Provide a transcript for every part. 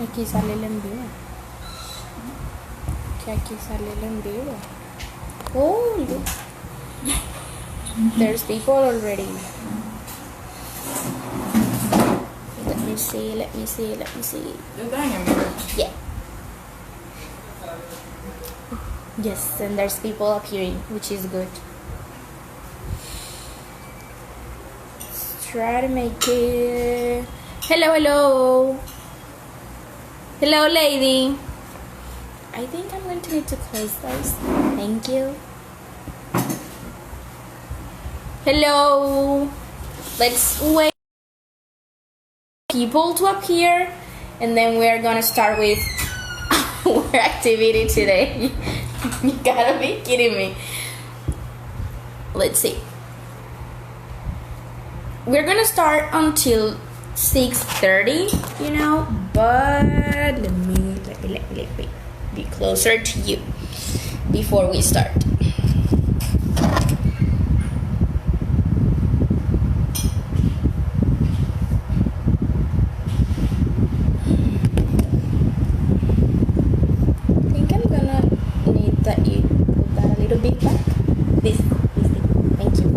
Aquí sale el en vivo. Que aquí sale el en vivo. Oh, look. There's people already. Let me see. You're going in mirror. Yeah. Yes, and there's people appearing, which is good. Let's try to make it. Hello. Hello, lady. I think I'm going to need to close those. Thank you. Hello. Let's wait people to appear, and then we're gonna start with our activity today. You gotta be kidding me. Let's see. We're gonna start until 6:30, but let me be closer to you before we start. I think I'm gonna need that you put that a little bit back. This thing. Thank you.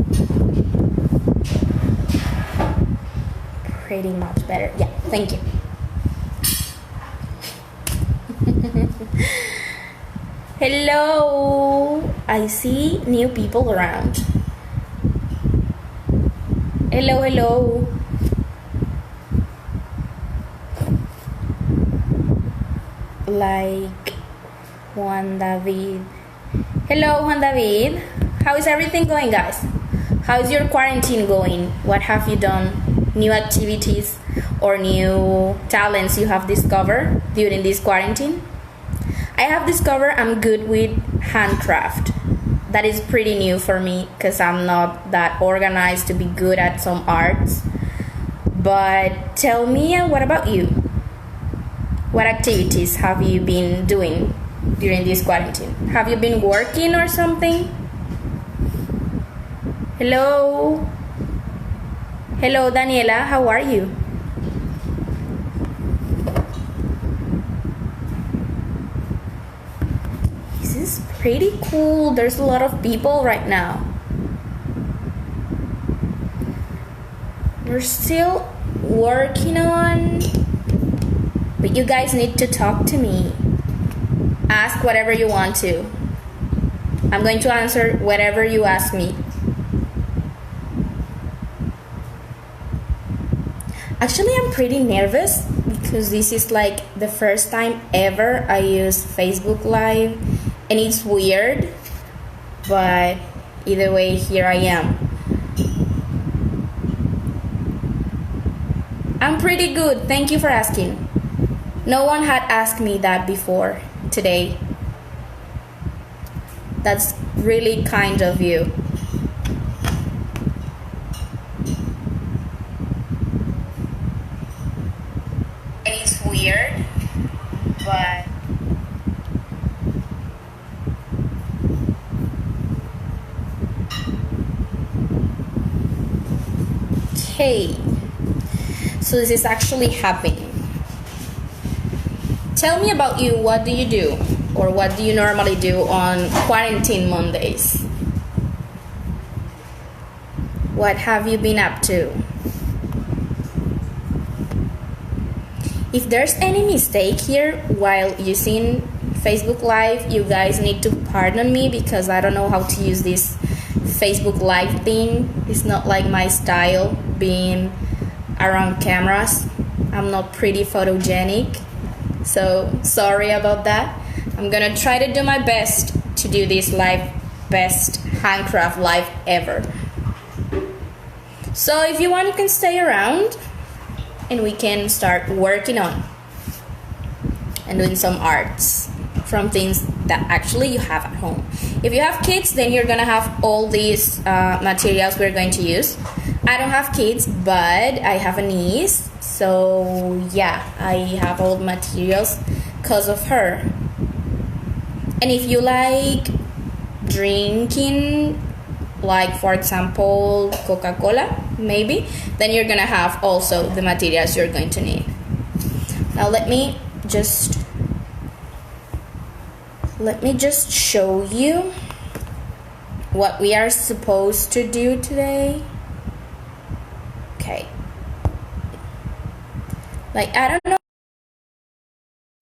Pretty much better. Yeah, thank you. Hello. I see new people around. Hello. Like Juan David. Hello, Juan David. How is everything going, guys? How is your quarantine going? What have you done? New activities or new talents you have discovered during this quarantine? I have discovered I'm good with handcraft. That is pretty new for me because I'm not that organized to be good at some arts. But tell me, what about you? What activities have you been doing during this quarantine? Have you been working or something? Hello, Daniela, how are you? This is pretty cool. There's a lot of people right now. We're still working on, but you guys need to talk to me. Ask whatever you want to. I'm going to answer whatever you ask me. Actually, I'm pretty nervous because this is like the first time ever I use Facebook Live, and it's weird, but either way, here I am. I'm pretty good, thank you for asking. No one had asked me that before today. That's really kind of you. It's weird, but okay. So this is actually happening. Tell me about you. What do you do? Or what do you normally do on quarantine Mondays? What have you been up to? If there's any mistake here while using Facebook Live, you guys need to pardon me because I don't know how to use this Facebook Live thing. It's not like my style, being around cameras. I'm not pretty photogenic, so sorry about that. I'm gonna try to do my best to do this live, best handcraft live ever. So if you want, you can stay around and we can start working on and doing some arts from things that actually you have at home. If you have kids, then you're gonna have all these materials we're going to use. I don't have kids, but I have a niece, so yeah, I have all the materials because of her. And if you like drinking, like for example Coca-Cola, maybe, then you're gonna have also the materials you're going to need. Now let me just let me just show you what we are supposed to do today. Okay. Like, I don't know,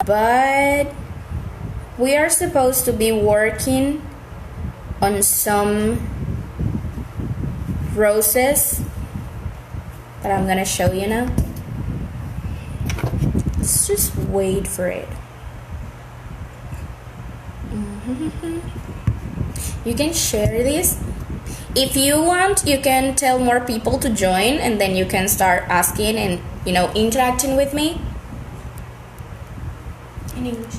but we are supposed to be working on some roses that I'm gonna show you now. Let's just wait for it. You can share this. If you want, you can tell more people to join, and then you can start asking and, you know, interacting with me in English.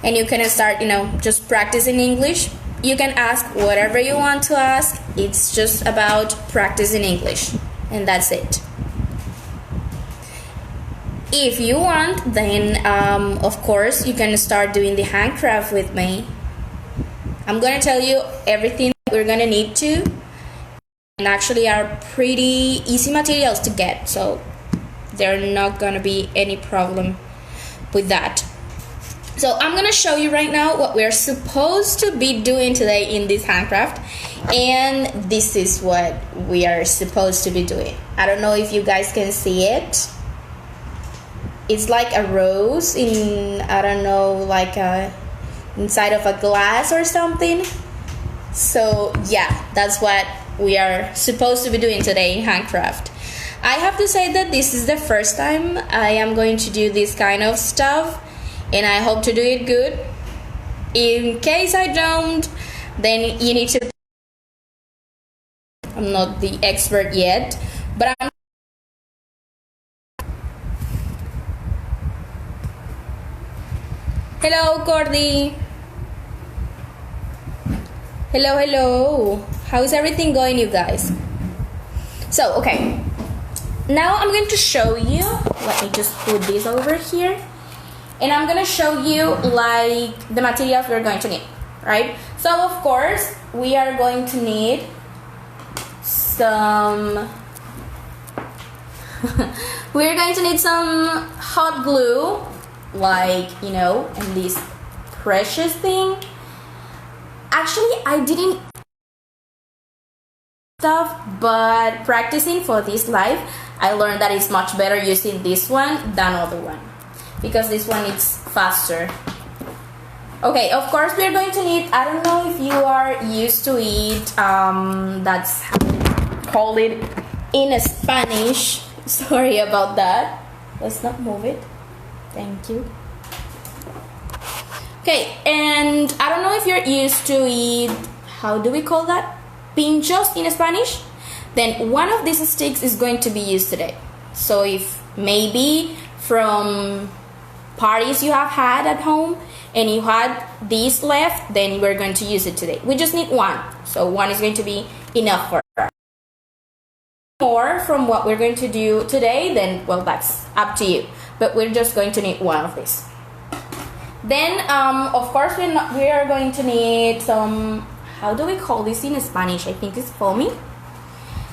And you can start, you know, just practicing English. You can ask whatever you want to ask. It's just about practicing English, and that's it. If you want, then of course you can start doing the handcraft with me. I'm gonna tell you everything we're gonna need to, and actually are pretty easy materials to get, so there are not gonna be any problem with that. So I'm gonna show you right now what we're supposed to be doing today in this handcraft, and this is what we are supposed to be doing. I don't know if you guys can see it. It's like a rose in, I don't know, like inside of a glass or something. So yeah, that's what we are supposed to be doing today in handcraft. I have to say that this is the first time I am going to do this kind of stuff, and I hope to do it good. In case I don't, then you need to. I'm not the expert yet, but I'm. Hello, Cordy. Hello, hello. How is everything going, you guys? So, okay. Now I'm going to show you. Let me just put this over here. And I'm going to show you like the materials we're going to need, right? So, of course, we are going to need some... we're going to need some hot glue, like, you know, and this precious thing. Actually, I didn't stuff, but practicing for this live, I learned that it's much better using this one than other one, because this one is faster. Okay, of course we're going to need, I don't know if you are used to it, that's how we call it in Spanish. Sorry about that. Let's not move it. Thank you. Okay, and I don't know if you're used to it, how do we call that? Pinchos in Spanish? Then one of these sticks is going to be used today. So if maybe from parties you have had at home and you had these left, then we're going to use it today. We just need one, so one is going to be enough for us. More from what we're going to do today, then well, that's up to you, but we're just going to need one of these. Then of course we are going to need some, how do we call this in Spanish? I think it's foamy,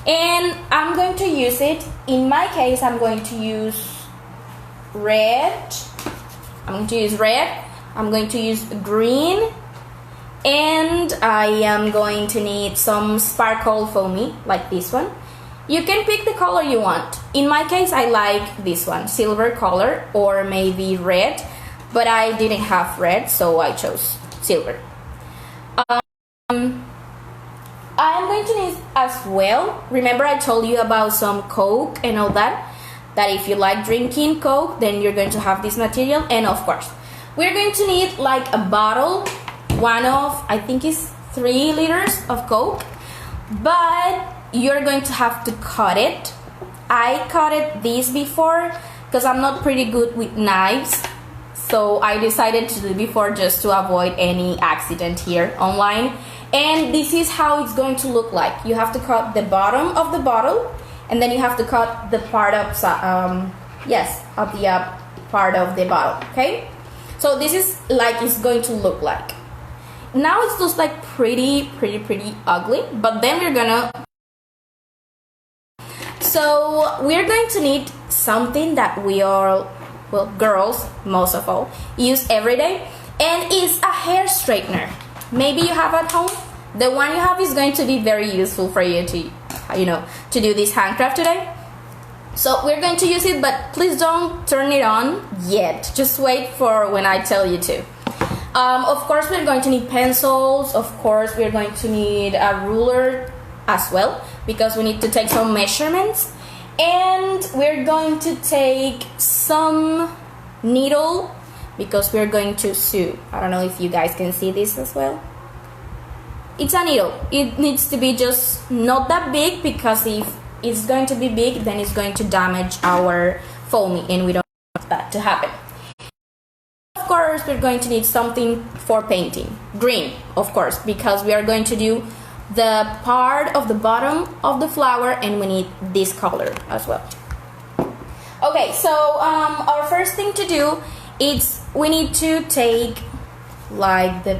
and I'm going to use it. In my case, I'm going to use red. I'm going to use green, and I am going to need some sparkle foamy like this one. You can pick the color you want. In my case, I like this one, silver color, or maybe red, but I didn't have red, so I chose silver. I'm going to need as well, remember I told you about some Coke and all that if you like drinking Coke, then you're going to have this material. And of course, we're going to need like a bottle, one of, I think it's 3 liters of Coke, but you're going to have to cut it. I cut it this before because I'm not pretty good with knives, so I decided to do it before just to avoid any accident here online. And this is how it's going to look like. You have to cut the bottom of the bottle, and then you have to cut the part of the part of the bottle. Okay, so this is like it's going to look like. Now it's just like pretty ugly, but then we're gonna. So we're going to need something that we all well, girls most of all, use every day, and it's a hair straightener. Maybe you have at home. The one you have is going to be very useful for you to, to do this handcraft today. So we're going to use it, but please don't turn it on yet. Just wait for when I tell you to. Of course, we're going to need pencils. Of course, we're going to need a ruler as well, because we need to take some measurements. And we're going to take some needle, because we're going to sew. I don't know if you guys can see this as well. It's a needle. It needs to be just not that big, because if it's going to be big, then it's going to damage our foamy, and we don't want that to happen. Of course, we're going to need something for painting. Green, of course, because we are going to do the part of the bottom of the flower, and we need this color as well. Okay, so our first thing to do is we need to take like the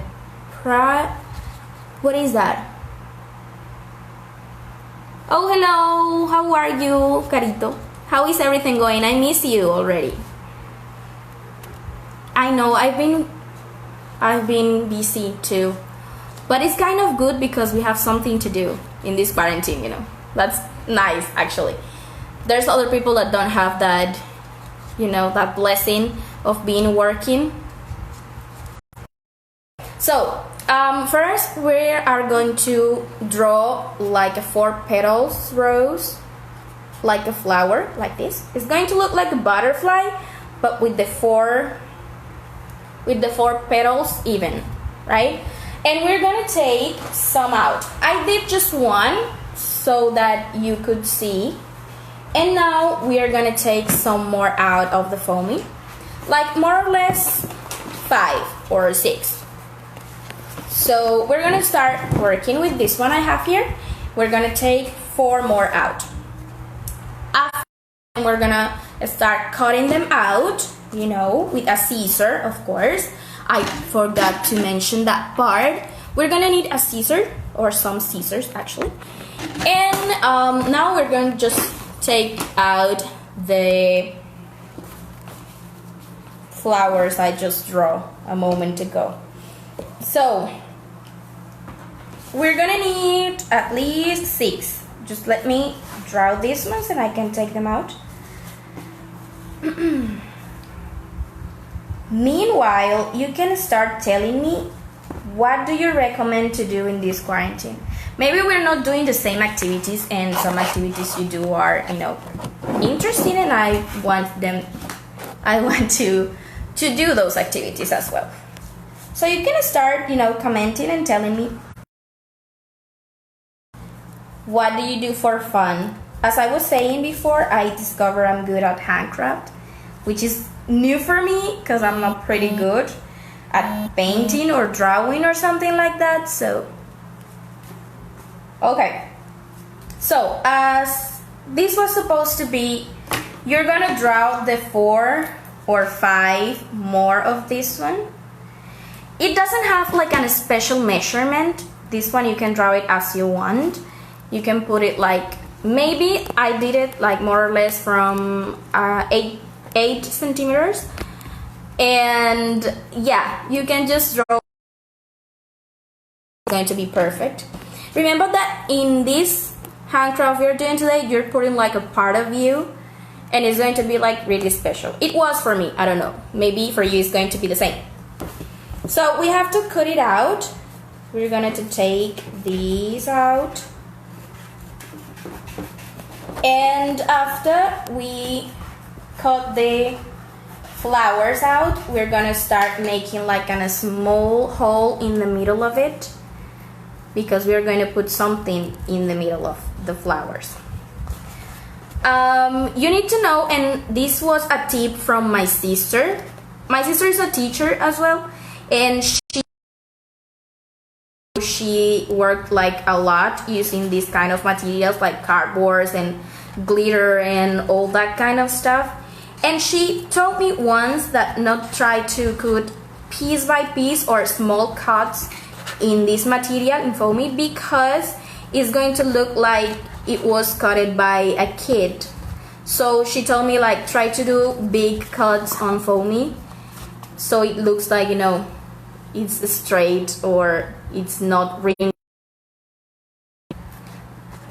what is that? Oh, hello, how are you, Carito? How is everything going? I miss you already. I know, I've been busy too. But it's kind of good because we have something to do in this quarantine, That's nice, actually. There's other people that don't have that, that blessing of being working. So, first we are going to draw like a 4 petals rose, like a flower, like this. It's going to look like a butterfly, but with the four petals even, right? And we're gonna take some out. I did just one so that you could see. And now we are gonna take some more out of the foamy, like more or less 5 or 6. So we're gonna start working with this one I have here. We're gonna take 4 more out. After, we're gonna start cutting them out, with a scissor, of course. I forgot to mention that part. We're gonna need a scissor, or some scissors actually. And now we're going to just take out the flowers I just drew a moment ago. So we're gonna need at least 6. Just let me draw these ones and I can take them out. Meanwhile, you can start telling me, what do you recommend to do in this quarantine? Maybe we're not doing the same activities, and some activities you do are, interesting, and I want to do those activities as well. So you can start, commenting and telling me, what do you do for fun? As I was saying before, I discovered I'm good at handcraft, which is new for me because I'm not pretty good at painting or drawing or something like that. So okay, so as this was supposed to be, you're gonna draw the 4 or 5 more of this one. It doesn't have like a special measurement. This one you can draw it as you want. You can put it like, maybe I did it like more or less from 8 centimeters, and yeah, you can just draw. It's going to be perfect. Remember that in this handcraft we're doing today, you're putting like a part of you, and it's going to be like really special. It was for me, I don't know, maybe for you it's going to be the same. So we have to cut it out. We're going to take these out, and after we cut the flowers out, we're gonna start making like a small hole in the middle of it, because we're going to put something in the middle of the flowers. You need to know, and this was a tip from my sister. My sister is a teacher as well, and she worked like a lot using these kind of materials like cardboards and glitter and all that kind of stuff. And she told me once that not try to cut piece by piece or small cuts in this material in foamy, because it's going to look like it was cut by a kid. So she told me like try to do big cuts on foamy, so it looks like, you know, it's straight or it's not ring.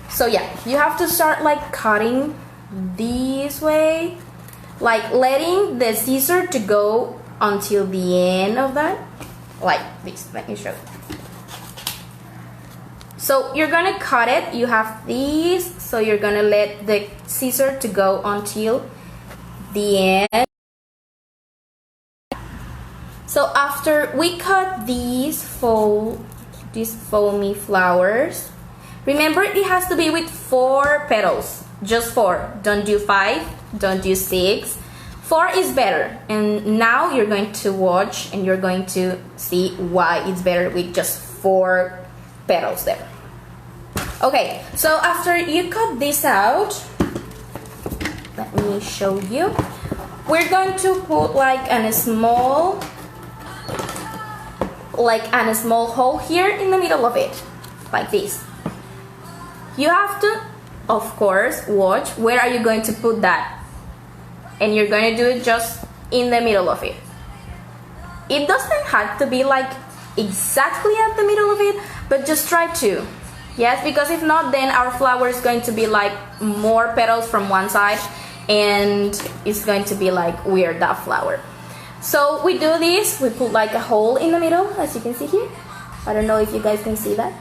So yeah, you have to start like cutting this way, like letting the scissor to go until the end of that, like this. Let me show you. So you're gonna cut it, you have these, so you're gonna let the scissor to go until the end. So after we cut these foamy flowers, remember it has to be with 4 petals, just 4. Don't do 5, don't do 6. 4 is better, and now you're going to watch and you're going to see why it's better with just 4 petals there. Okay, so after you cut this out, let me show you. We're going to put like a small hole here in the middle of it, like this. You have to, of course, watch where are you going to put that, and you're going to do it just in the middle of it. It doesn't have to be like exactly at the middle of it, but just try to. Yes, because if not, then our flower is going to be like more petals from one side, and it's going to be like weird, that flower. So we do this, we put like a hole in the middle, as you can see here. I don't know if you guys can see that.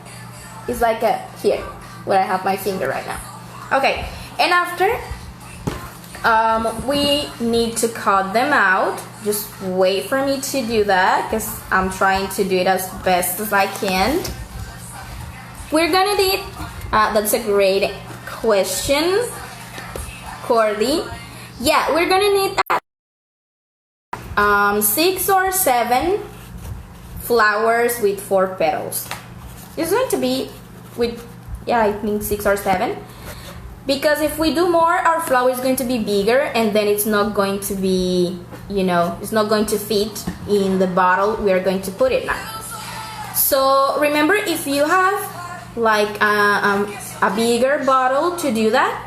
It's like a here, where I have my finger right now. Okay, and after we need to cut them out. Just wait for me to do that, because I'm trying to do it as best as I can. We're gonna need, that's a great question, Cordy. Yeah, we're gonna need 6 or 7 flowers with 4 petals. It's going to be with, yeah, I think 6 or 7. Because if we do more, our flower is going to be bigger, and then it's not going to be, you know, it's not going to fit in the bottle we are going to put it now. So remember, if you have like a bigger bottle to do that,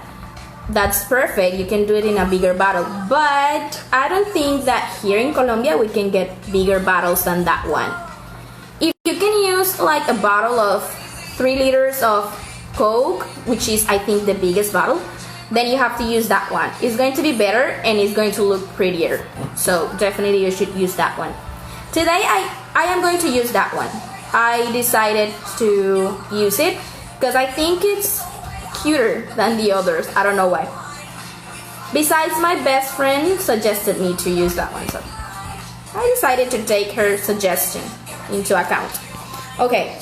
that's perfect. You can do it in a bigger bottle, but I don't think that here in Colombia we can get bigger bottles than that one. If you can use like a bottle of 3 liters of Coke, which is I think the biggest bottle, then you have to use that one. It's going to be better and it's going to look prettier, so definitely you should use that one. Today I am going to use that one. I decided to use it because I think it's cuter than the others. I don't know why. Besides, my best friend suggested me to use that one, so I decided to take her suggestion into account. Okay,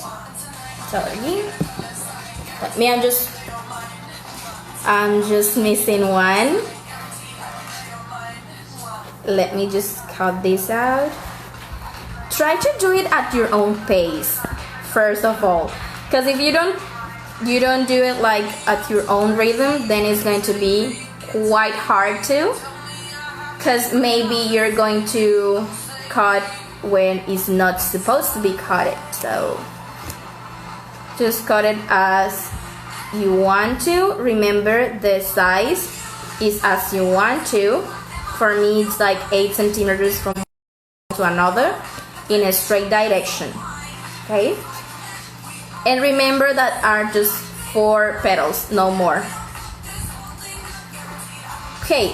sorry. Let me, I'm just missing one. Let me just cut this out. Try to do it at your own pace, first of all, because if you don't do it like at your own rhythm, then it's going to be quite hard to, because maybe you're going to cut when it's not supposed to be cut. So just cut it as you want to. Remember, the size is as you want to. For me, it's like 8 centimeters from one to another in a straight direction. Okay, and remember that are just 4 petals, no more. Okay,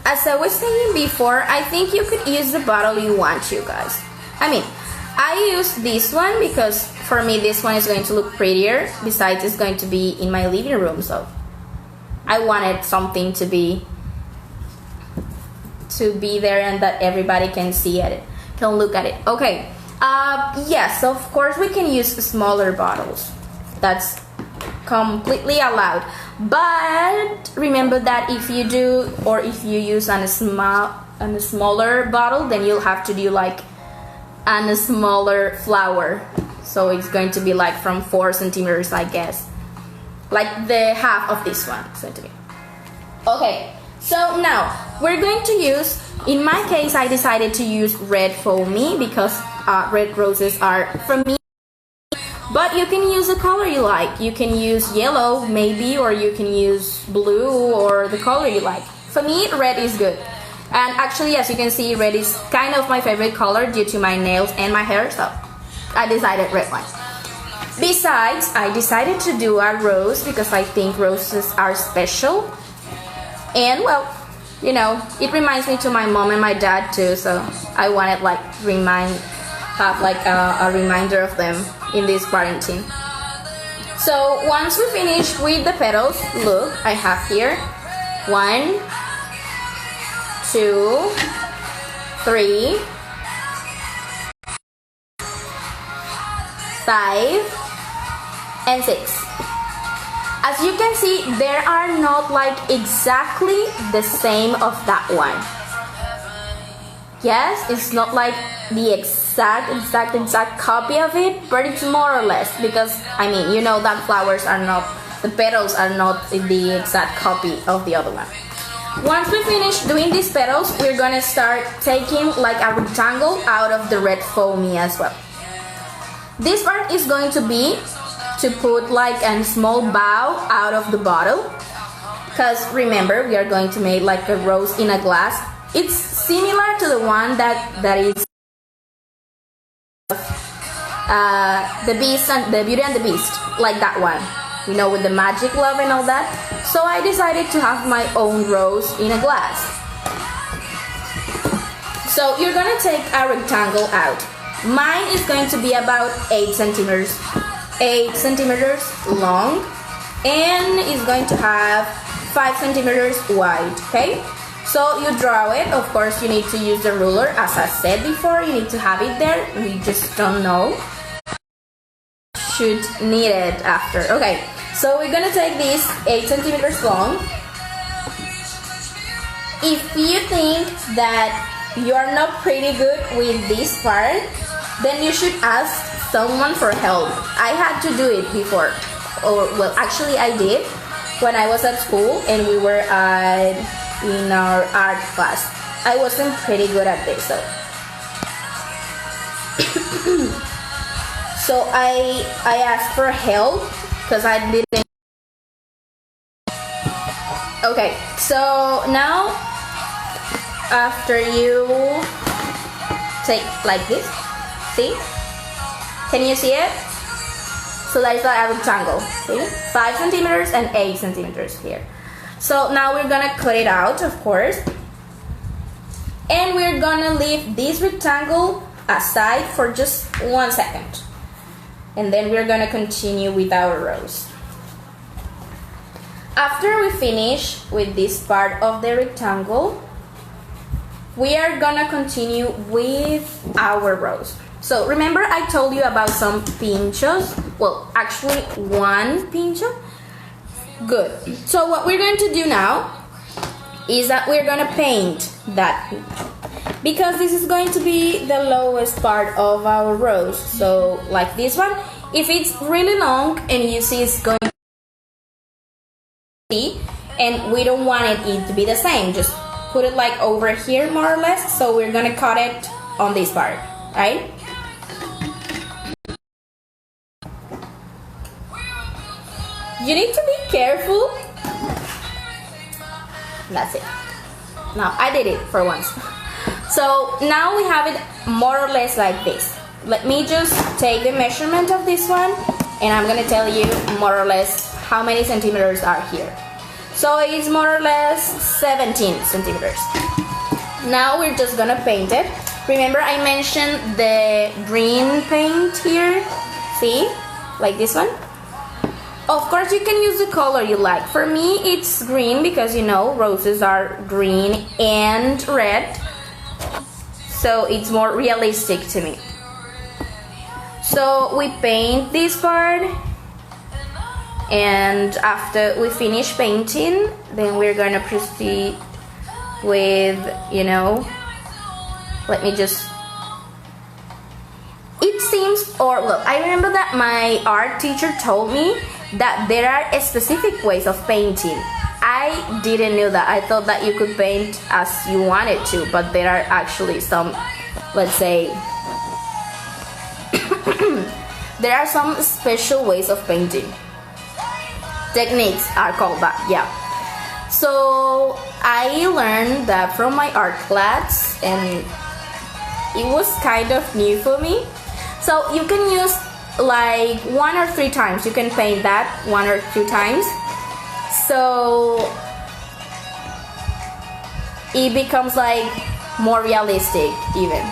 as I was saying before, I think you could use the bottle you want, you guys. I mean, I use this one because for me this one is going to look prettier. Besides, it's going to be in my living room, so I wanted something to be there and that everybody can see it, can look at it. Okay, yes, of course we can use smaller bottles. That's completely allowed. But remember that if you do, or if you use a smaller bottle, then you'll have to do like a smaller flower. So it's going to be like from 4 centimeters, I guess. Like the half of this one is going to be. Okay, so now we're going to use, in my case, I decided to use red foamy because red roses are, for me, But you can use the color you like. You can use yellow maybe, or you can use blue, or the color you like. For me, red is good. And actually, as you can see, red is kind of my favorite color due to my nails and my hair, so I decided red one. Besides, I decided to do a rose because I think roses are special. And well, you know, it reminds me to my mom and my dad too, so I wanted like have like a reminder of them in this quarantine. So once we finish with the petals, look, I have here 1, 2, 3, 5, and 6. As you can see, there are not like exactly the same of that one. Yes, it's not like the exact copy of it, but it's more or less, because I mean, you know that the petals are not the exact copy of the other one. Once we finish doing these petals, we're gonna start taking like a rectangle out of the red foamy as well. This part is going to be to put like a small bow out of the bottle, because remember, we are going to make like a rose in a glass. It's similar to the one that is the Beast and the Beauty and the Beast, like that one, you know, with the magic love and all that. So I decided to have my own rose in a glass. So you're gonna take a rectangle out. Mine is going to be about 8 centimeters long, and is going to have 5 centimeters wide, okay? So you draw it. Of course, you need to use the ruler. As I said before, you need to have it there. We just don't know. Should need it after. Okay, so we're gonna take this 8 centimeters long. If you think that you are not pretty good with this part, then you should ask someone for help. I had to do it before, or well, actually I did when I was at school and we were in our art class. I wasn't pretty good at this though. So I asked for help because I didn't. Okay, so now after you take like this, see? Can you see it? So that is like a rectangle, see? 5 centimeters and 8 centimeters here. So now we're gonna cut it out, of course. And we're gonna leave this rectangle aside for just 1 second. And then we're gonna continue with our rose. After we finish with this part of the rectangle, we are gonna continue with our rose. So remember I told you about some pinchos? Well, actually 1 pincho. Good. So what we're going to do now is that we're gonna paint that, because this is going to be the lowest part of our rose. So like this one, if it's really long and you see it's going to be, and we don't want it to be the same, just put it like over here more or less. So we're gonna cut it on this part, right? You need to be careful. That's it. Now I did it for once. So now we have it more or less like this. Let me just take the measurement of this one, and I'm gonna tell you more or less how many centimeters are here. So it's more or less 17 centimeters. Now we're just gonna paint it. Remember I mentioned the green paint here? See? Like this one? Of course you can use the color you like. For me it's green because, you know, roses are green and red. So it's more realistic to me. So we paint this part, and after we finish painting, then we're gonna proceed with, you know, let me just, it seems, or well, I remember that my art teacher told me that there are specific ways of painting. I didn't know that. I thought that you could paint as you wanted to, but there are actually some, let's say, there are some special ways of painting. Techniques are called that, yeah. So I learned that from my art class, and it was kind of new for me. So you can use like 1 or 3 times. You can paint that 1 or 2 times. So it becomes like more realistic even.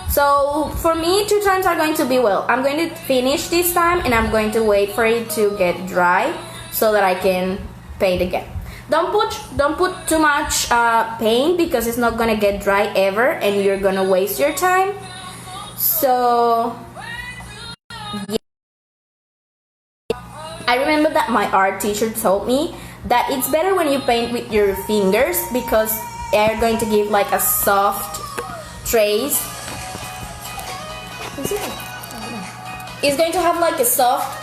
So for me, 2 times are going to be well. I'm going to finish this time and I'm going to wait for it to get dry so that I can paint again. Don't put too much paint because it's not gonna get dry ever and you're gonna waste your time. So yeah. I remember that my art teacher told me that it's better when you paint with your fingers because they're going to give like a soft trace. It's going to have like a soft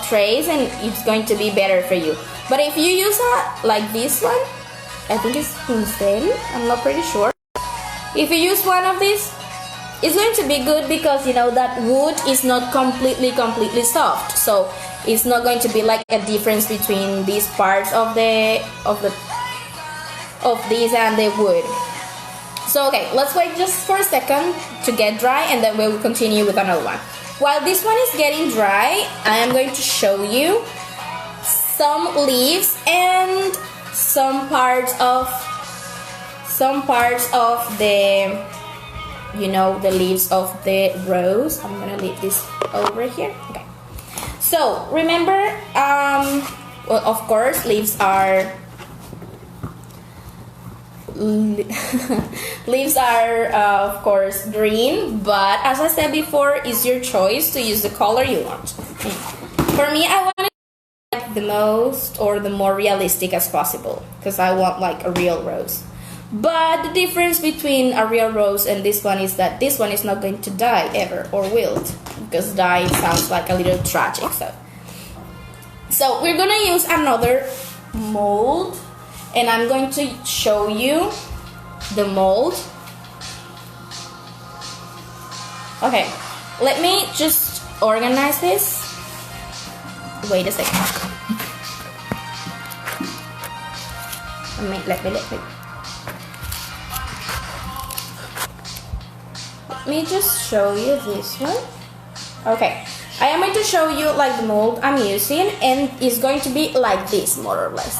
trace and it's going to be better for you. But if you use like this one, I think it's pincel, I'm not pretty sure. If you use one of these, it's going to be good because you know that wood is not completely soft. So it's not going to be like a difference between these parts of this and the wood. So okay, let's wait just for a second to get dry and then we'll continue with another one. While this one is getting dry, I am going to show you some leaves and some parts of the, you know, the leaves of the rose. I'm gonna leave this over here. Okay. So remember, well, of course, leaves are of course green, but as I said before, it's your choice to use the color you want. For me, I want it the most or the more realistic as possible because I want like a real rose. But the difference between a real rose and this one is that this one is not going to die ever or wilt, because die sounds like a little tragic. So we're gonna use another mold and I'm going to show you the mold. Okay, let me just organize this. Wait a second. Let me just show you this one. Okay, I am going to show you like the mold I'm using, and it's going to be like this more or less.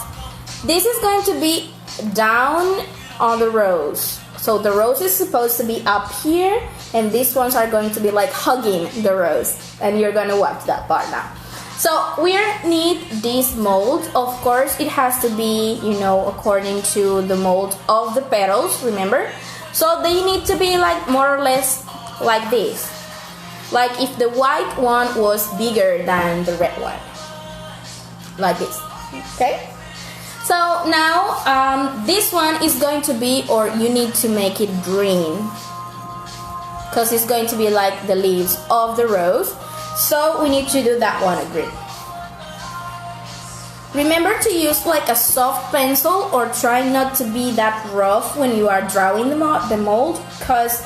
This is going to be down on the rose. So the rose is supposed to be up here and these ones are going to be like hugging the rose, and you're going to watch that part now. So we need this mold. Of course it has to be, you know, according to the mold of the petals, remember? So they need to be like more or less like this. Like if the white one was bigger than the red one. Like this, okay? So now this one is going to be, or you need to make it green, because it's going to be like the leaves of the rose. So we need to do that one green. Remember to use like a soft pencil, or try not to be that rough when you are drawing the mold, because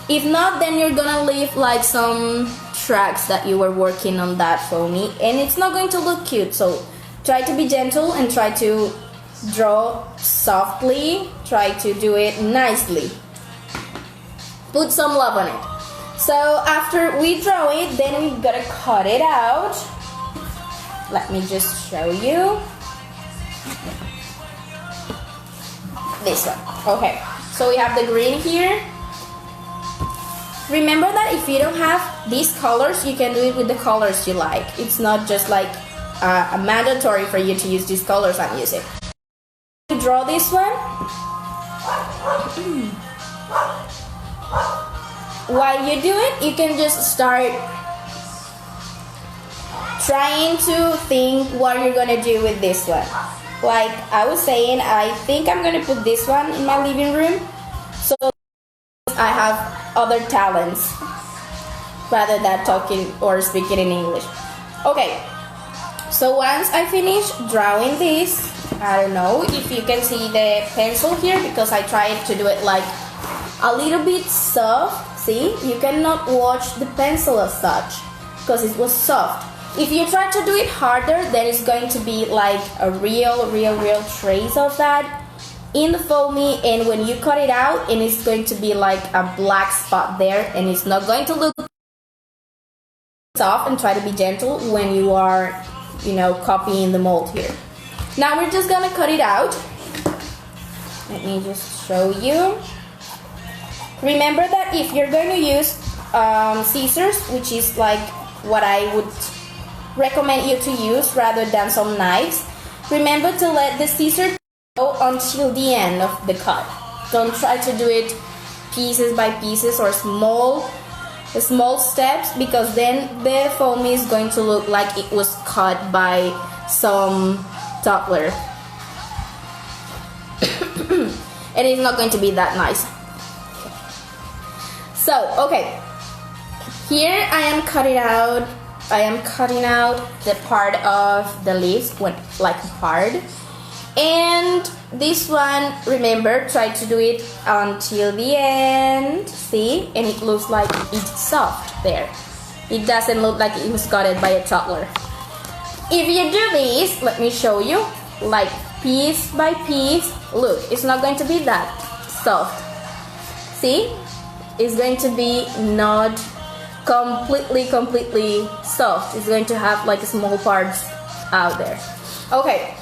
if not, then you're gonna leave like some tracks that you were working on that foamy, and it's not going to look cute. So try to be gentle and try to draw softly. Try to do it nicely. Put some love on it. So after we draw it, then we gotta cut it out. Let me just show you. This one. Okay, so we have the green here. Remember that if you don't have these colors, you can do it with the colors you like. It's not just like a mandatory for you to use these colors I'm using. To draw this one, while you do it, you can just start trying to think what you're gonna do with this one. Like I was saying, I think I'm gonna put this one in my living room, so I have other talents rather than talking or speaking in English. Okay, so once I finish drawing this, I don't know if you can see the pencil here, because I tried to do it like a little bit soft. See, you cannot watch the pencil as such because it was soft. If you try to do it harder, then it's going to be like a real trace of that in the foamy, and when you cut it out, and it's going to be like a black spot there, and it's not going to look soft. And try to be gentle when you are, copying the mold here. Now we're just gonna cut it out. Let me just show you. Remember that if you're going to use scissors, which is like what I would recommend you to use rather than some knives, remember to let the scissors go until the end of the cut. Don't try to do it pieces by pieces or small steps, because then the foam is going to look like it was cut by some toddler. And it's not going to be that nice. So, okay, here I am cutting out the part of the leaves like hard, and this one, remember, try to do it until the end. See, and it looks like it's soft there. It doesn't look like it was cut by a toddler. If you do this, let me show you, like piece by piece, look, it's not going to be that soft. See, it's going to be not completely soft. It's going to have like small parts out there. Okay,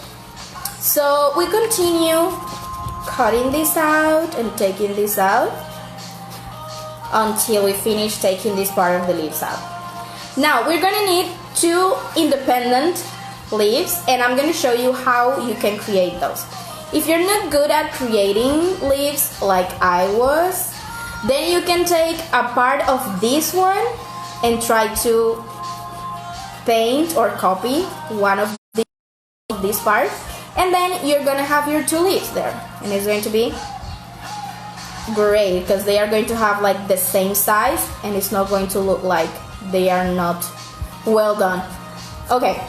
so we continue cutting this out and taking this out until we finish taking this part of the leaves out. Now we're gonna need 2 independent leaves, and I'm gonna show you how you can create those. If you're not good at creating leaves like I was, then you can take a part of this one and try to paint or copy one of this part, and then you're gonna have your 2 leaves there, and it's going to be great because they are going to have like the same size, and it's not going to look like they are not well done. Okay,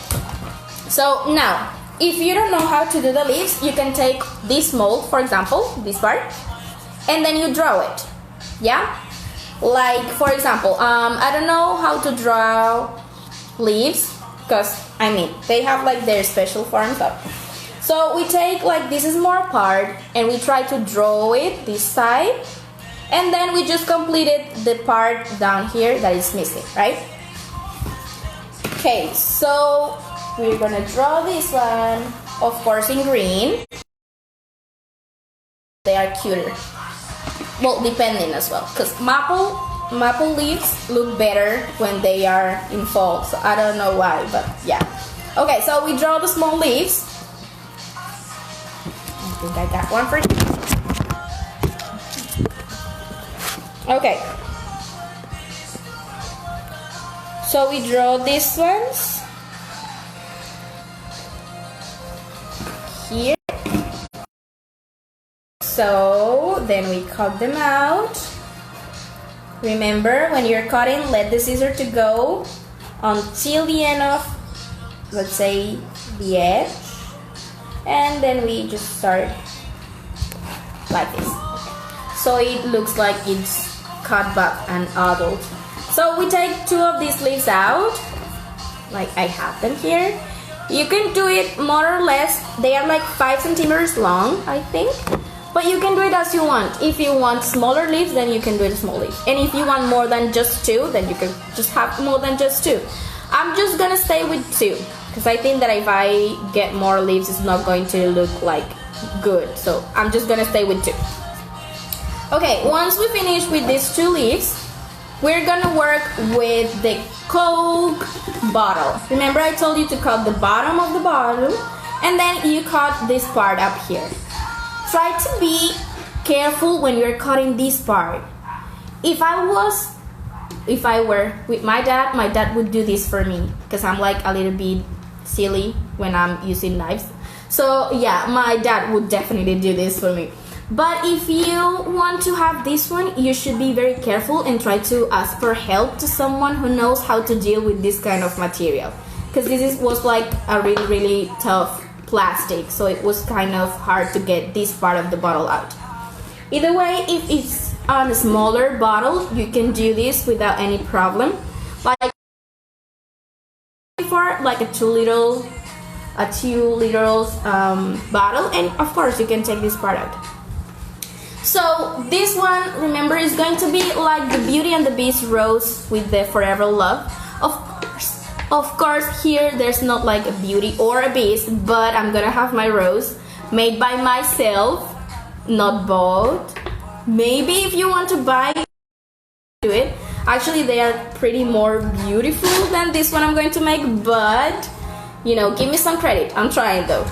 so now if you don't know how to do the leaves, you can take this mold, for example, this part, and then you draw it. Yeah, like for example, I don't know how to draw leaves because they have like their special forms up. So we take like this small part and we try to draw it this side, and then we just completed the part down here that is missing, right? Okay, so we're gonna draw this one, of course, in green. They are cuter. Well, depending as well, because maple leaves look better when they are in fall, so I don't know why, but yeah. Okay, so we draw the small leaves. I think I got one for you. Okay, so we draw these ones here. So then we cut them out. Remember, when you're cutting, let the scissors to go until the end of, let's say, the edge, and then we just start like this. So it looks like it's cut by an adult. So we take 2 of these leaves out, like I have them here. You can do it more or less. They are like 5 centimeters long, I think. But you can do it as you want. If you want smaller leaves, then you can do it small leaves. And if you want more than just 2, then you can just have more than just 2. I'm just gonna stay with 2, because I think that if I get more leaves, it's not going to look like good. So I'm just gonna stay with 2. Okay, once we finish with these 2 leaves, we're gonna work with the Coke bottle. Remember I told you to cut the bottom of the bottle, and then you cut this part up here. Try to be careful when you're cutting this part. If I were with my dad would do this for me, because I'm like a little bit silly when I'm using knives. So yeah, my dad would definitely do this for me. But if you want to have this one, you should be very careful and try to ask for help to someone who knows how to deal with this kind of material, because was like a really tough plastic, so it was kind of hard to get this part of the bottle out. Either way, if it's a smaller bottle, you can do this without any problem. Like for like a 2 liters bottle, and of course you can take this part out. So this one, remember, is going to be like the Beauty and the Beast rose with the Forever Love. Of course, here there's not like a beauty or a beast, but I'm gonna have my rose made by myself, not bought. Maybe if you want to buy, do it. Actually, they are pretty more beautiful than this one I'm going to make, but you know, give me some credit. I'm trying though.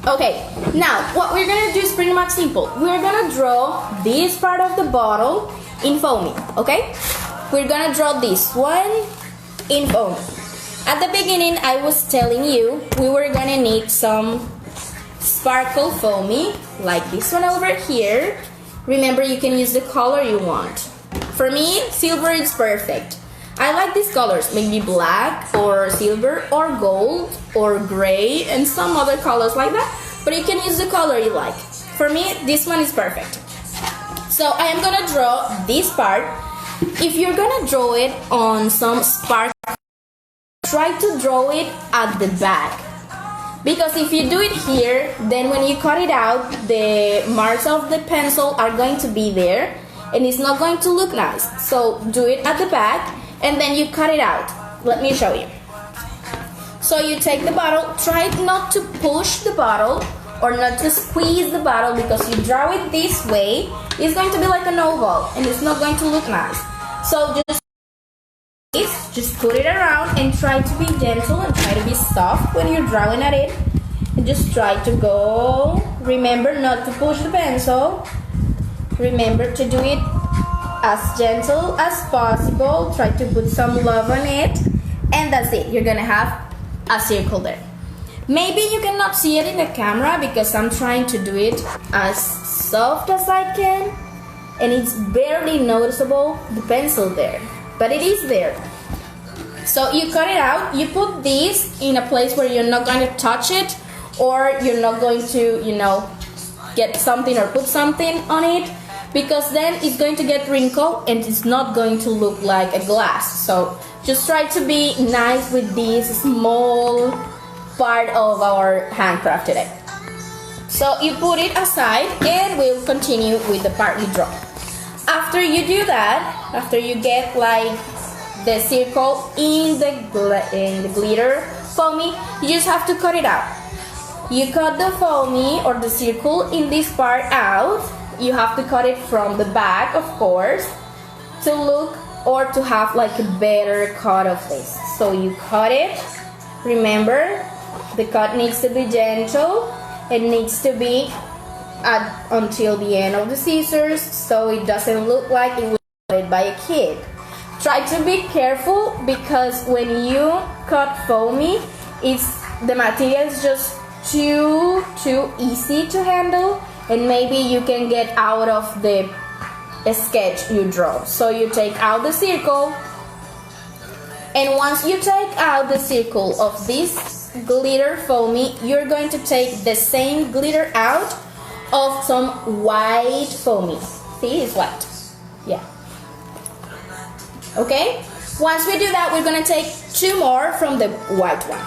Okay, now what we're gonna do is pretty much simple. We're gonna draw this part of the bottle in foamy, okay? We're gonna draw this one in foamy. At the beginning, I was telling you we were gonna need some sparkle foamy, like this one over here. Remember, you can use the color you want. For me, silver is perfect. I like these colors, maybe black or silver or gold or gray and some other colors like that, but you can use the color you like. For me, this one is perfect. So I am gonna draw this part. If you're gonna draw it on some sparkle, try to draw it at the back, because if you do it here, then when you cut it out, the marks of the pencil are going to be there and it's not going to look nice. So do it at the back and then you cut it out. Let me show you. So you take the bottle, try not to push the bottle or not to squeeze the bottle, because you draw it this way, it's going to be like an oval and it's not going to look nice. So just put it around and try to be gentle and try to be soft when you're drawing at it. And just try to go. Remember not to push the pencil. Remember to do it as gentle as possible. Try to put some love on it. And that's it. You're gonna have a circle there. Maybe you cannot see it in the camera because I'm trying to do it as soft as I can. And it's barely noticeable, the pencil there. But it is there. So you cut it out. You put this in a place where you're not going to touch it, or you're not going to, you know, get something or put something on it, because then it's going to get wrinkled and it's not going to look like a glass. So just try to be nice with this small part of our handcraft today. So you put it aside and we'll continue with the part you draw. After you do that, after you get like the circle in the glitter foamy, you just have to cut it out. You cut the foamy or the circle in this part out. You have to cut it from the back, of course, to look or to have like a better cut of this. So you cut it. Remember, the cut needs to be gentle. It needs to be until the end of the scissors, so it doesn't look like it was cut by a kid. Try to be careful, because when you cut foamy, the material is just too easy to handle, and maybe you can get out of the sketch you draw. So you take out the circle, and once you take out the circle of this glitter foamy, you're going to take the same glitter out of some white foamy. See, it's white. Yeah. Okay? Once we do that, we're going to take 2 more from the white one.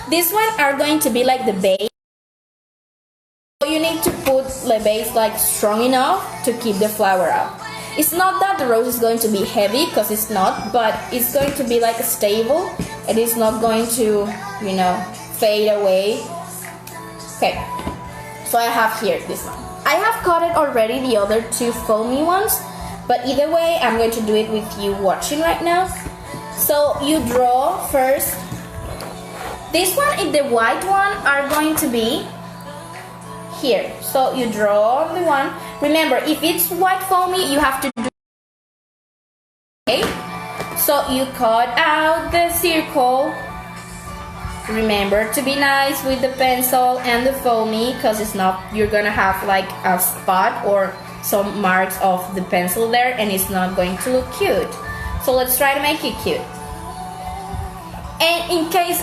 This one are going to be like the base. So you need to put the base like strong enough to keep the flower out. It's not that the rose is going to be heavy, because it's not, but it's going to be like stable. It is not going to, you know, fade away. Okay. So I have here this one. I have cut it already, the other 2 foamy ones, but either way, I'm going to do it with you watching right now. So you draw first. This one and the white one are going to be here. So you draw the one. Remember, if it's white foamy, you have to do. Okay. So you cut out the circle. Remember to be nice with the pencil and the foamy, because it's not, you're gonna have like a spot or some marks of the pencil there, and it's not going to look cute. So let's try to make it cute. And in case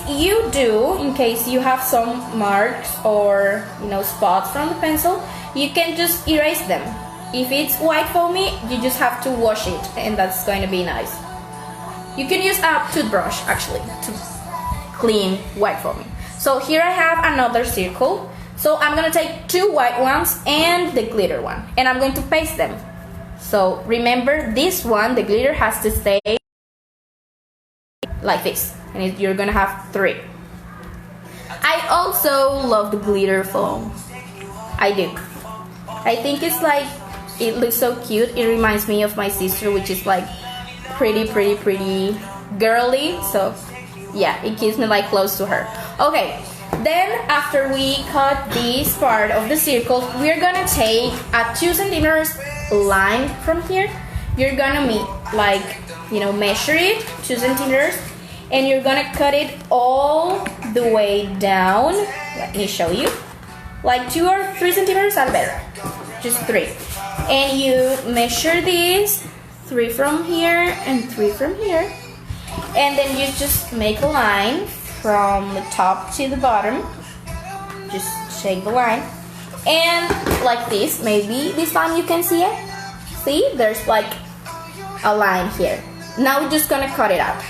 you have some marks or, you know, spots from the pencil, you can just erase them. If it's white foamy, you just have to wash it, and that's going to be nice. You can use a toothbrush actually to clean white foamy. So here I have another circle. So I'm gonna take 2 white ones and the glitter one, and I'm going to paste them. So remember, this one, the glitter has to stay like this, and you're gonna have 3. I also love the glitter foam. I do. I think it's like, it looks so cute. It reminds me of my sister, which is like pretty girly. So yeah, it keeps me like close to her. Okay, then after we cut this part of the circle, we're gonna take a 2 centimeters line from here. You're gonna measure it 2 centimeters, and you're gonna cut it all the way down. Let me show you. Like 2 or 3 centimeters are better. Just 3. And you measure this 3 from here and 3 from here. And then you just make a line from the top to the bottom. Just shake the line. And like this, maybe this time you can see it. See, there's like a line here. Now we're just gonna cut it out.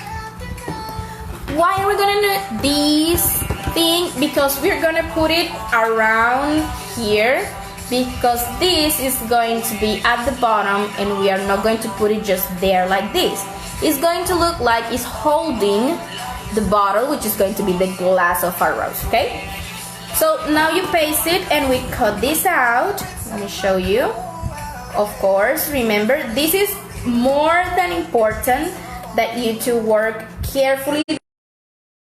Why are we gonna do this thing? Because we're gonna put it around here, because this is going to be at the bottom, and we are not going to put it just there like this. It's going to look like it's holding the bottle, which is going to be the glass of our rose, okay? So now you paste it, and we cut this out. Let me show you. Of course, remember, this is more than important that you to work carefully,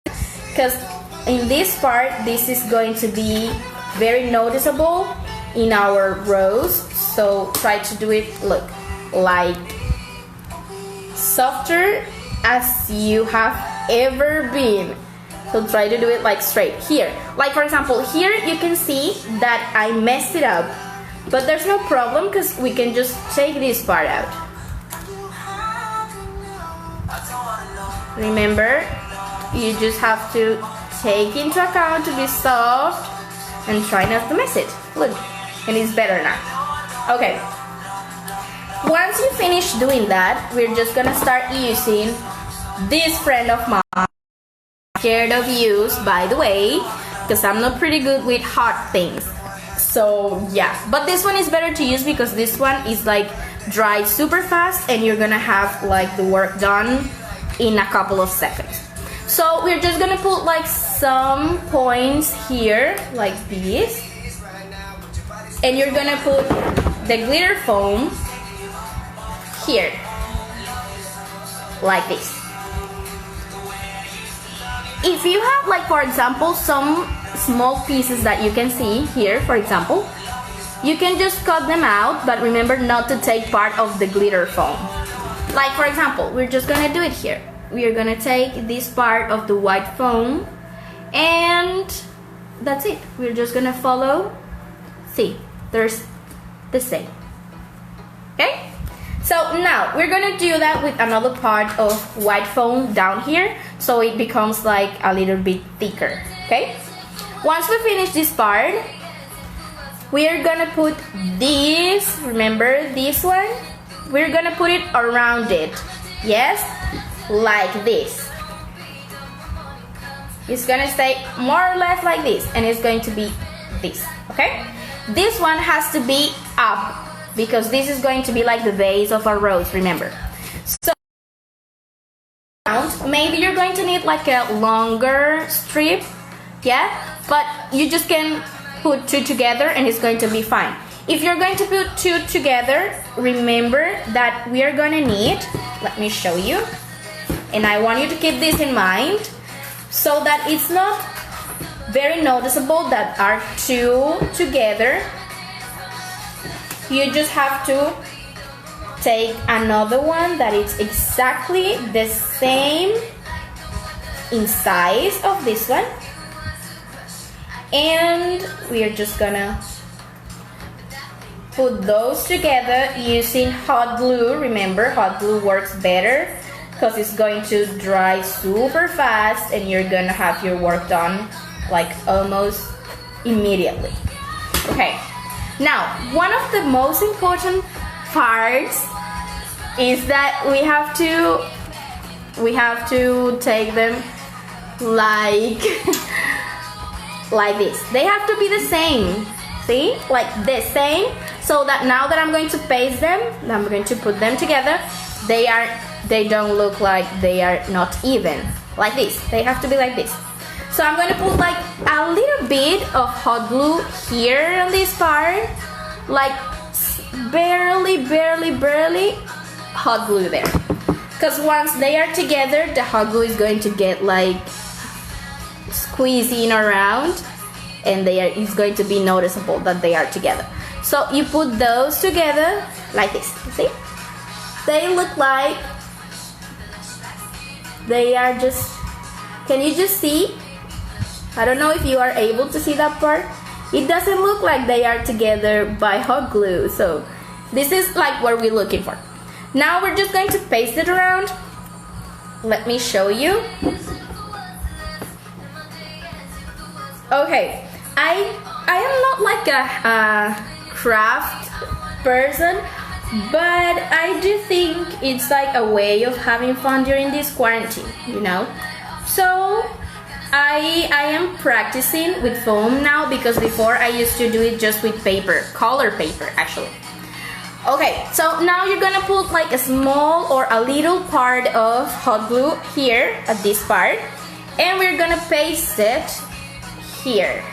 because in this part, this is going to be very noticeable in our rose. So try to do it, look, like softer as you have ever been. So try to do it like straight here. Like for example, here you can see that I messed it up, but there's no problem because we can just take this part out. Remember, you just have to take into account to be soft and try not to mess it. Look, and it's better now. Okay. Once you finish doing that, we're just gonna start using this friend of mine. Scared of use, by the way, because I'm not pretty good with hot things. So yeah, but this one is better to use because this one is like dry super fast, and you're gonna have like the work done in a couple of seconds. So we're just gonna put like some points here like this, and you're gonna put the glitter foam here like this. If you have, like for example, some small pieces that you can see here, for example, you can just cut them out, but remember not to take part of the glitter foam. Like for example, we're just gonna do it here. We are gonna take this part of the white foam, and that's it. We're just gonna follow. See, there's the same. Okay? So now we're gonna do that with another part of white foam down here, so it becomes like a little bit thicker. Okay? Once we finish this part, we are gonna put this, remember this one? We're gonna put it around it. Yes? Like this. It's gonna stay more or less like this, and it's going to be this. Okay? This one has to be up, because this is going to be like the base of our rose, remember. So maybe you're going to need like a longer strip, yeah, but you just can put 2 together and it's going to be fine. If you're going to put 2 together, remember that we are going to need, let me show you, and I want you to keep this in mind so that it's not very noticeable that are 2 together. You just have to take another one that is exactly the same in size of this one, and we are just gonna put those together using hot glue. Remember, hot glue works better because it's going to dry super fast, and you're gonna have your work done like almost immediately. Okay. Now, one of the most important parts is that we have to take them like like this. They have to be the same. See, like the same. So that now that I'm going to paste them, I'm going to put them together. They don't look like they are not even. Like this. They have to be like this. So I'm going to put like a little bit of hot glue here on this part, like barely hot glue there. Because once they are together, the hot glue is going to get like squeezing around, and it's going to be noticeable that they are together. So you put those together like this. See? They look like they are just. Can you just see? I don't know if you are able to see that part. It doesn't look like they are together by hot glue. So this is like what we're looking for. Now we're just going to paste it around. Let me show you. Okay, I am not like a craft person, but I do think it's like a way of having fun during this quarantine, you know? So I am practicing with foam now, because before I used to do it just with paper, color paper actually. Okay, so now you're gonna put like a small or a little part of hot glue here at this part, and we're gonna paste it here.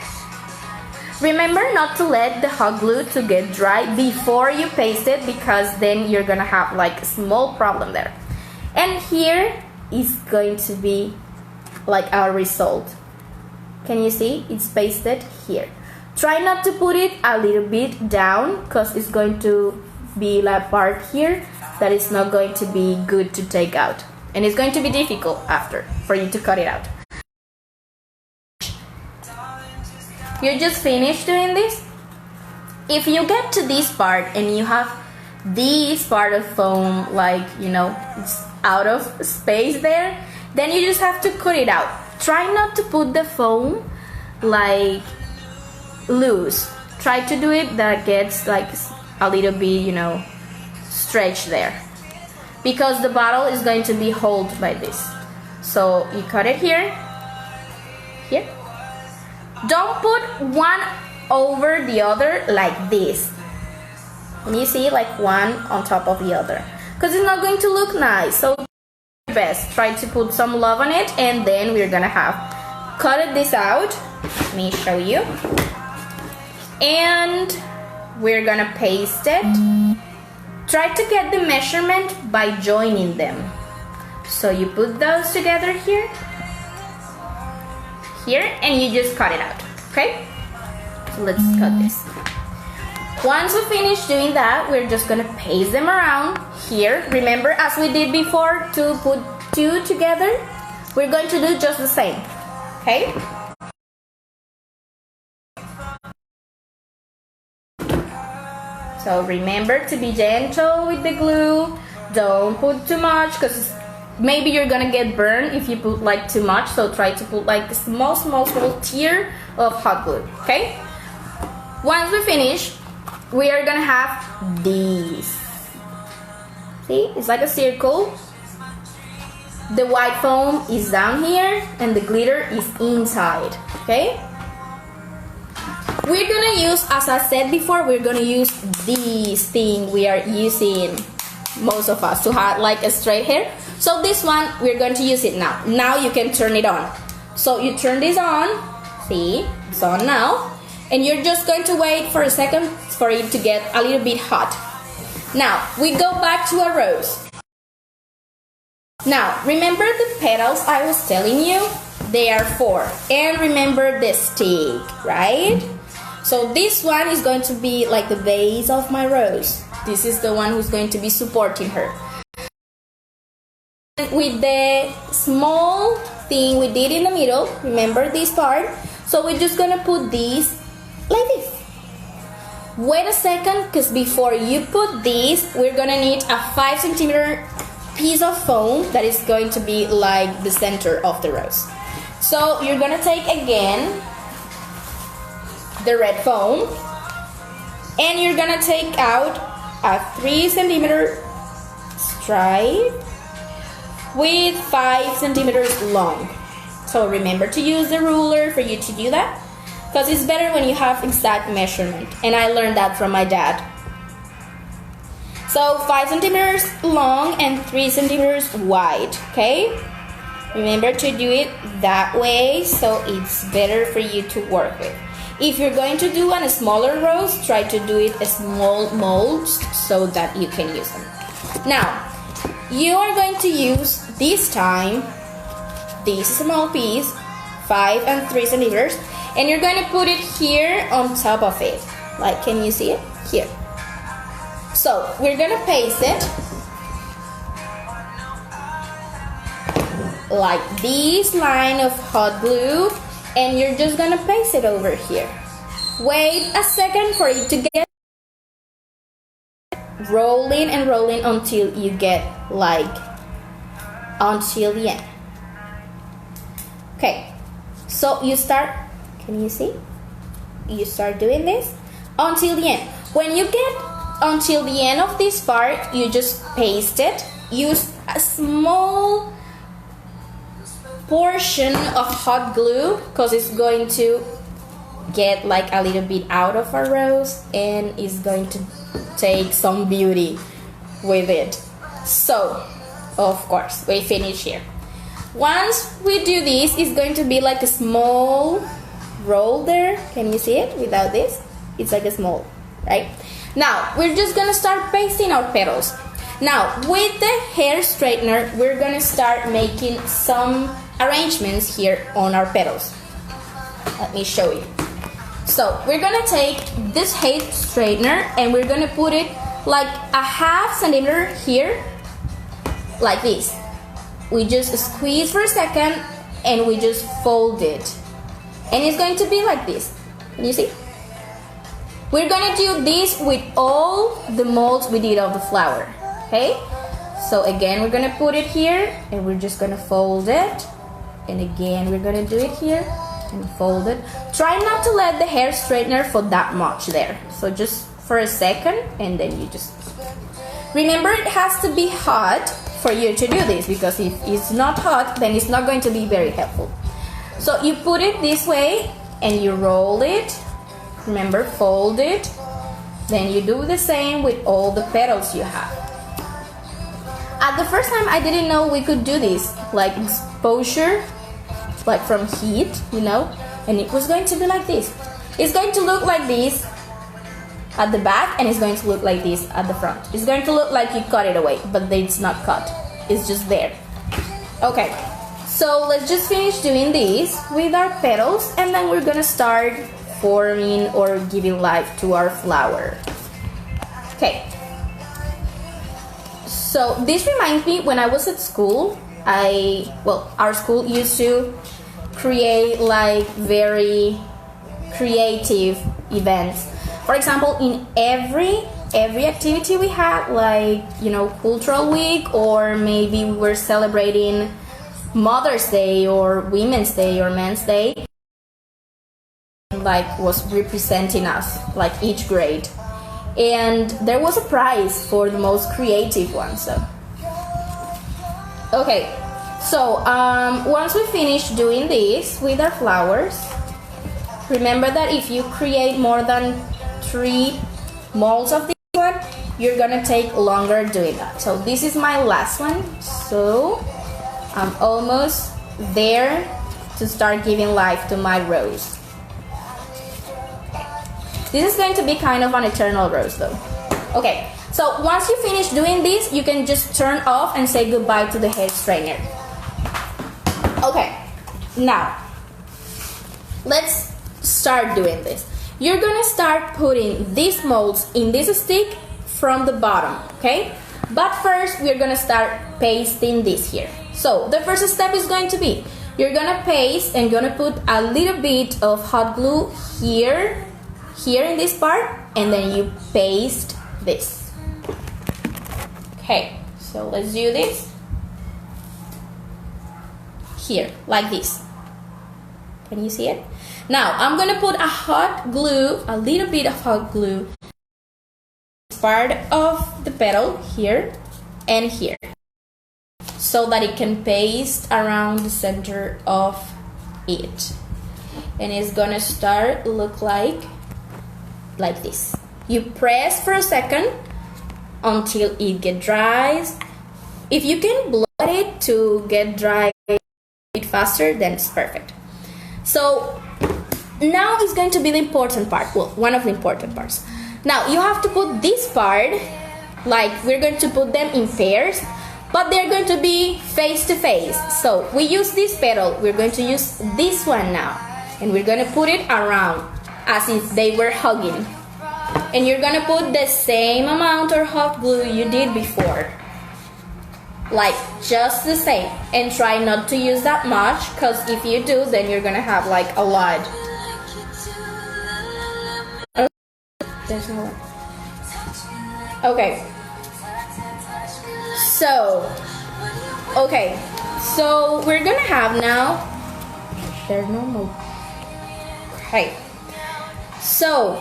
Remember not to let the hot glue to get dry before you paste it, because then you're gonna have like a small problem there. And here is going to be like our result. Can you see? It's pasted here. Try not to put it a little bit down, because it's going to be like part here that is not going to be good to take out, and it's going to be difficult after for you to cut it out. You just finished doing this. If you get to this part and you have this part of foam, like, you know, it's out of space there, then you just have to cut it out. Try not to put the foam like loose. Try to do it that gets like a little bit, you know, stretched there, because the bottle is going to be held by this. So you cut it here. Don't put one over the other like this. And you see, like one on top of the other, because it's not going to look nice. So best try to put some love on it, and then we're gonna have cut this out. Let me show you. And we're gonna paste it. Try to get the measurement by joining them. So you put those together here, and you just cut it out. Okay, so let's cut this. Once we finish doing that, we're just gonna paste them around here. Remember, as we did before, to put two together, we're going to do just the same. Okay, so remember to be gentle with the glue. Don't put too much, because maybe you're gonna get burned if you put like too much. So try to put like a small tier of hot glue. Okay, once we finish, we are gonna have these. See, it's like a circle. The white foam is down here and the glitter is inside. Okay, we're gonna use, as I said before, we're gonna use this thing we are using, most of us, to have like a straight hair. So this one, we're going to use it now. Now you can turn it on. So you turn this on. See, it's on now. And you're just going to wait for a second for it to get a little bit hot. Now, we go back to our rose. Now, remember the petals I was telling you? They are 4. And remember the stick, right? So this one is going to be like the base of my rose. This is the one who's going to be supporting her. With the small thing we did in the middle, remember this part? So we're just gonna put these like this. Wait a second, because before you put these, we're gonna need a 5 centimeter piece of foam that is going to be like the center of the rose. So you're gonna take again the red foam, And you're gonna take out a 3 centimeter stripe with 5 centimeters long. So remember to use the ruler for you to do that, because it's better when you have exact measurement. And I learned that from my dad. So 5 centimeters long and 3 centimeters wide, okay? Remember to do it that way so it's better for you to work with. If you're going to do a smaller rose, try to do it as small molds so that you can use them. Now, you are going to use this time this small piece, 5 and 3 centimeters, and you're going to put it here on top of it. Like, can you see it? Here. So, we're going to paste it like this line of hot glue, and you're just going to paste it over here. Wait a second for it to get rolling and rolling until you get until the end. Okay, so you start, can you see? You start doing this until the end. When you get until the end of this part, you just paste it. Use a small portion of hot glue because it's going to get a little bit out of our rose and it's going to take some beauty with it. So, of course, we finish here. Once we do this, it's going to be like a small roll there. Can you see it without this? It's like a small, right? Now, we're just going to start pasting our petals. Now, with the hair straightener, we're going to start making some arrangements here on our petals. Let me show you. So, we're going to take this hair straightener and we're going to put it like a 1/2 centimeter here, like this. We just squeeze for a second and we just fold it. And it's going to be like this. Can you see? We're going to do this with all the molds we did of the flower. Okay? So again, we're going to put it here and we're just going to fold it. And again, we're going to do it here and fold it. Try not to let the hair straightener for that much there. So just for a second and then you just... Remember, it has to be hot for you to do this, because if it's not hot, then it's not going to be very helpful. So you put it this way and you roll it. Remember, fold it. Then you do the same with all the petals you have. At the first time, I didn't know we could do this, like exposure, like from heat, and it was going to be like this. It's going to look like this at the back, and it's going to look like this at the front. It's going to look like you cut it away, but it's not cut. It's just there. Okay, so let's just finish doing this with our petals, and then we're gonna start forming or giving life to our flower. Okay. So this reminds me, when I was at school, our school used to create very creative events. For example, in every activity we had, cultural week, or maybe we were celebrating Mother's Day or Women's Day or Men's Day, was representing us, each grade. And there was a prize for the most creative one. Okay, so once we finish doing this with our flowers, remember that if you create more than 3 molds of this one, you're gonna take longer doing that. So this is my last one, so I'm almost there to start giving life to my rose. This is going to be kind of an eternal rose though. Okay, so once you finish doing this, you can just turn off and say goodbye to the hair straightener. Okay, now let's start doing this. You're gonna start putting these molds in this stick from the bottom, okay? But first, we're gonna start pasting this here. So the first step is going to be, you're gonna paste and gonna put a little bit of hot glue here in this part, and then you paste this. Okay, so let's do this. Here, like this. Can you see it? Now, I'm gonna put a little bit of hot glue part of the petal here and here, so that it can paste around the center of it. And it's gonna start look like this. You press for a second until it get dry. If you can blow it to get dry a bit faster, then it's perfect. So now is going to be the important part. Well, one of the important parts. Now you have to put this part, like we're going to put them in pairs, but they're going to be face to face. So we use this petal, we're going to use this one now, and we're going to put it around as if they were hugging. And you're going to put the same amount of hot glue you did before, like just the same, and try not to use that much, because if you do, then you're going to have like a lot. There's no one. Okay. So we're gonna have now. There's no more. Okay. So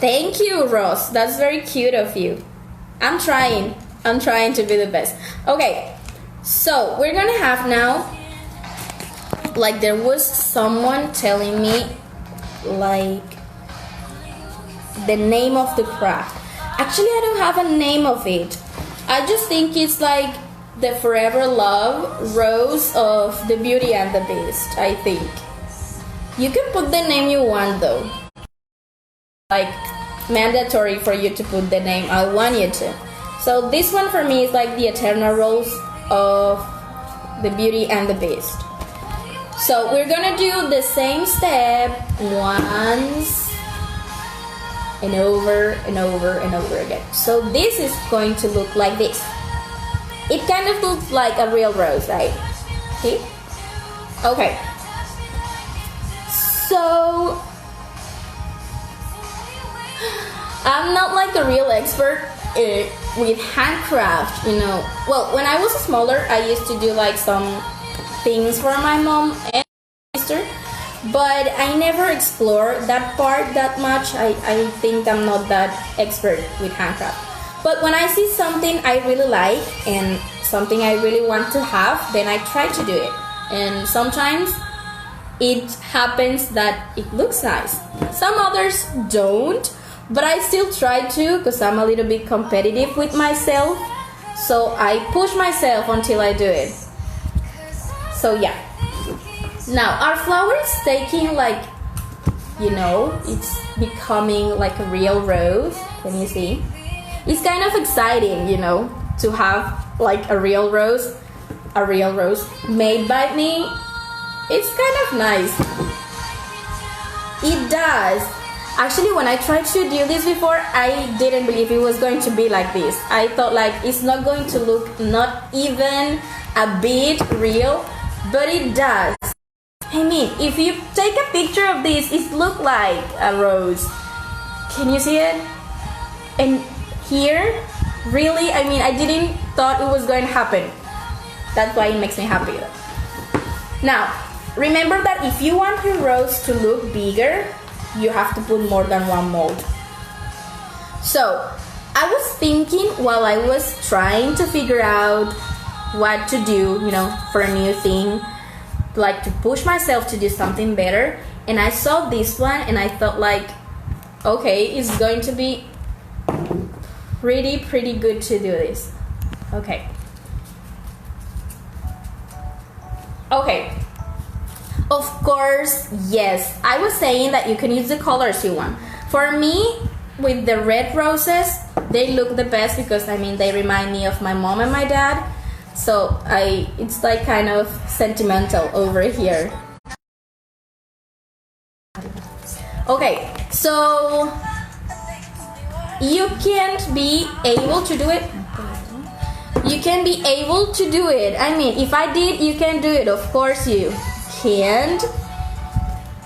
thank you, Ross. That's very cute of you. I'm trying to be the best. Okay. So we're gonna have now. Like there was someone telling me, like, the name of the craft. Actually, I don't have a name of it. I just think it's like the Forever Love Rose of the Beauty and the Beast, I think. You can put the name you want though. Like, mandatory for you to put the name I want you to. So this one for me is like the Eternal Rose of the Beauty and the Beast. So we're gonna do the same step once and over and over and over again. So this is going to look like this. It kind of looks like a real rose, right? See? Okay. So I'm not like a real expert with handcraft, you know. Well, when I was smaller, I used to do like some things for my mom and sister, but I never explored that part that much. I think I'm not that expert with handcraft. But when I see something I really like and something I really want to have, then I try to do it. And sometimes it happens that it looks nice. Some others don't, but I still try to, because I'm a little bit competitive with myself. So I push myself until I do it. So yeah. Now our flower is taking like, you know, it's becoming like a real rose. Can you see? It's kind of exciting, you know, to have like a real rose made by me. It's kind of nice. It does. Actually, when I tried to do this before, I didn't believe it was going to be like this. I thought like it's not going to look not even a bit real, but it does. I mean, if you take a picture of this, it looks like a rose. Can you see it? And here, really, I mean, I didn't thought it was going to happen. That's why it makes me happy. Now, remember that if you want your rose to look bigger, you have to put more than one mold. So, I was thinking while I was trying to figure out what to do, you know, for a new thing, like to push myself to do something better, and I saw this one and I thought like, okay, it's going to be pretty good to do this. Okay. Of course, yes, I was saying that you can use the colors you want. For me, with the red roses, they look the best because, I mean, they remind me of my mom and my dad. So it's like kind of sentimental over here. Okay, so you can't be able to do it. You can be able to do it. I mean, if I did, you can do it. Of course you can't.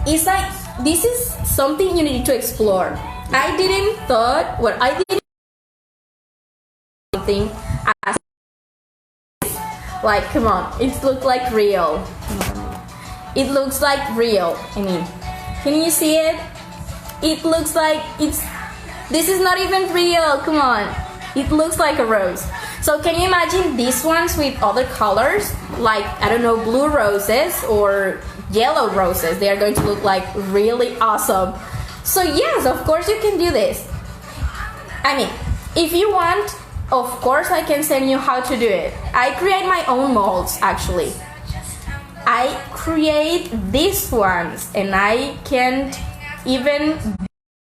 It's like, this is something you need to explore. I didn't something as like, come on, it looks like real. It looks like real. I mean, can you see it? it looks like this is not even real, come on. It looks like a rose. So can you imagine these ones with other colors? Like, I don't know, blue roses or yellow roses. They are going to look like really awesome. So yes, of course you can do this. I mean, if you want, of course I can send you how to do it. I create my own molds actually. I create these ones and I can't even do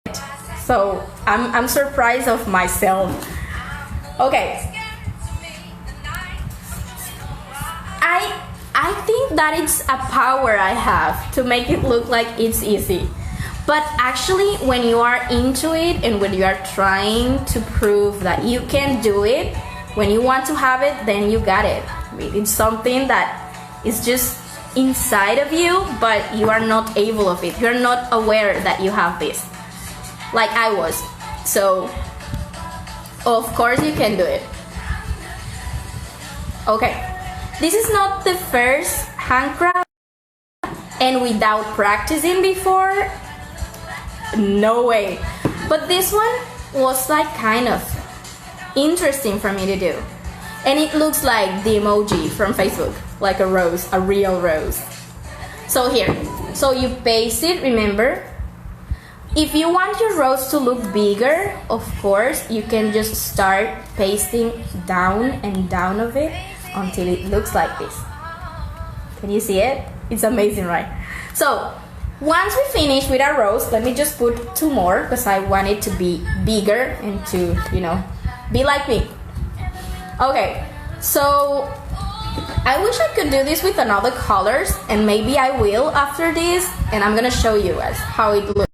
it. So I'm surprised of myself. Okay. I think that it's a power I have to make it look like it's easy. But actually, when you are into it and when you are trying to prove that you can do it, when you want to have it, then you got it. I mean, it's something that is just inside of you, but you are not able of it. You're not aware that you have this, like I was. So, of course you can do it. Okay. This is not the first handcraft, and without practicing before, no way. But this one was like kind of interesting for me to do. And it looks like the emoji from Facebook, like a rose, a real rose. So here, so you paste it, remember? If you want your rose to look bigger, of course, you can just start pasting down and down of it until it looks like this. Can you see it? It's amazing, right? So once we finish with our rose, let me just put 2 more because I want it to be bigger and to, you know, be like me. Okay, so I wish I could do this with another colors, and maybe I will after this, and I'm gonna show you guys how it looks.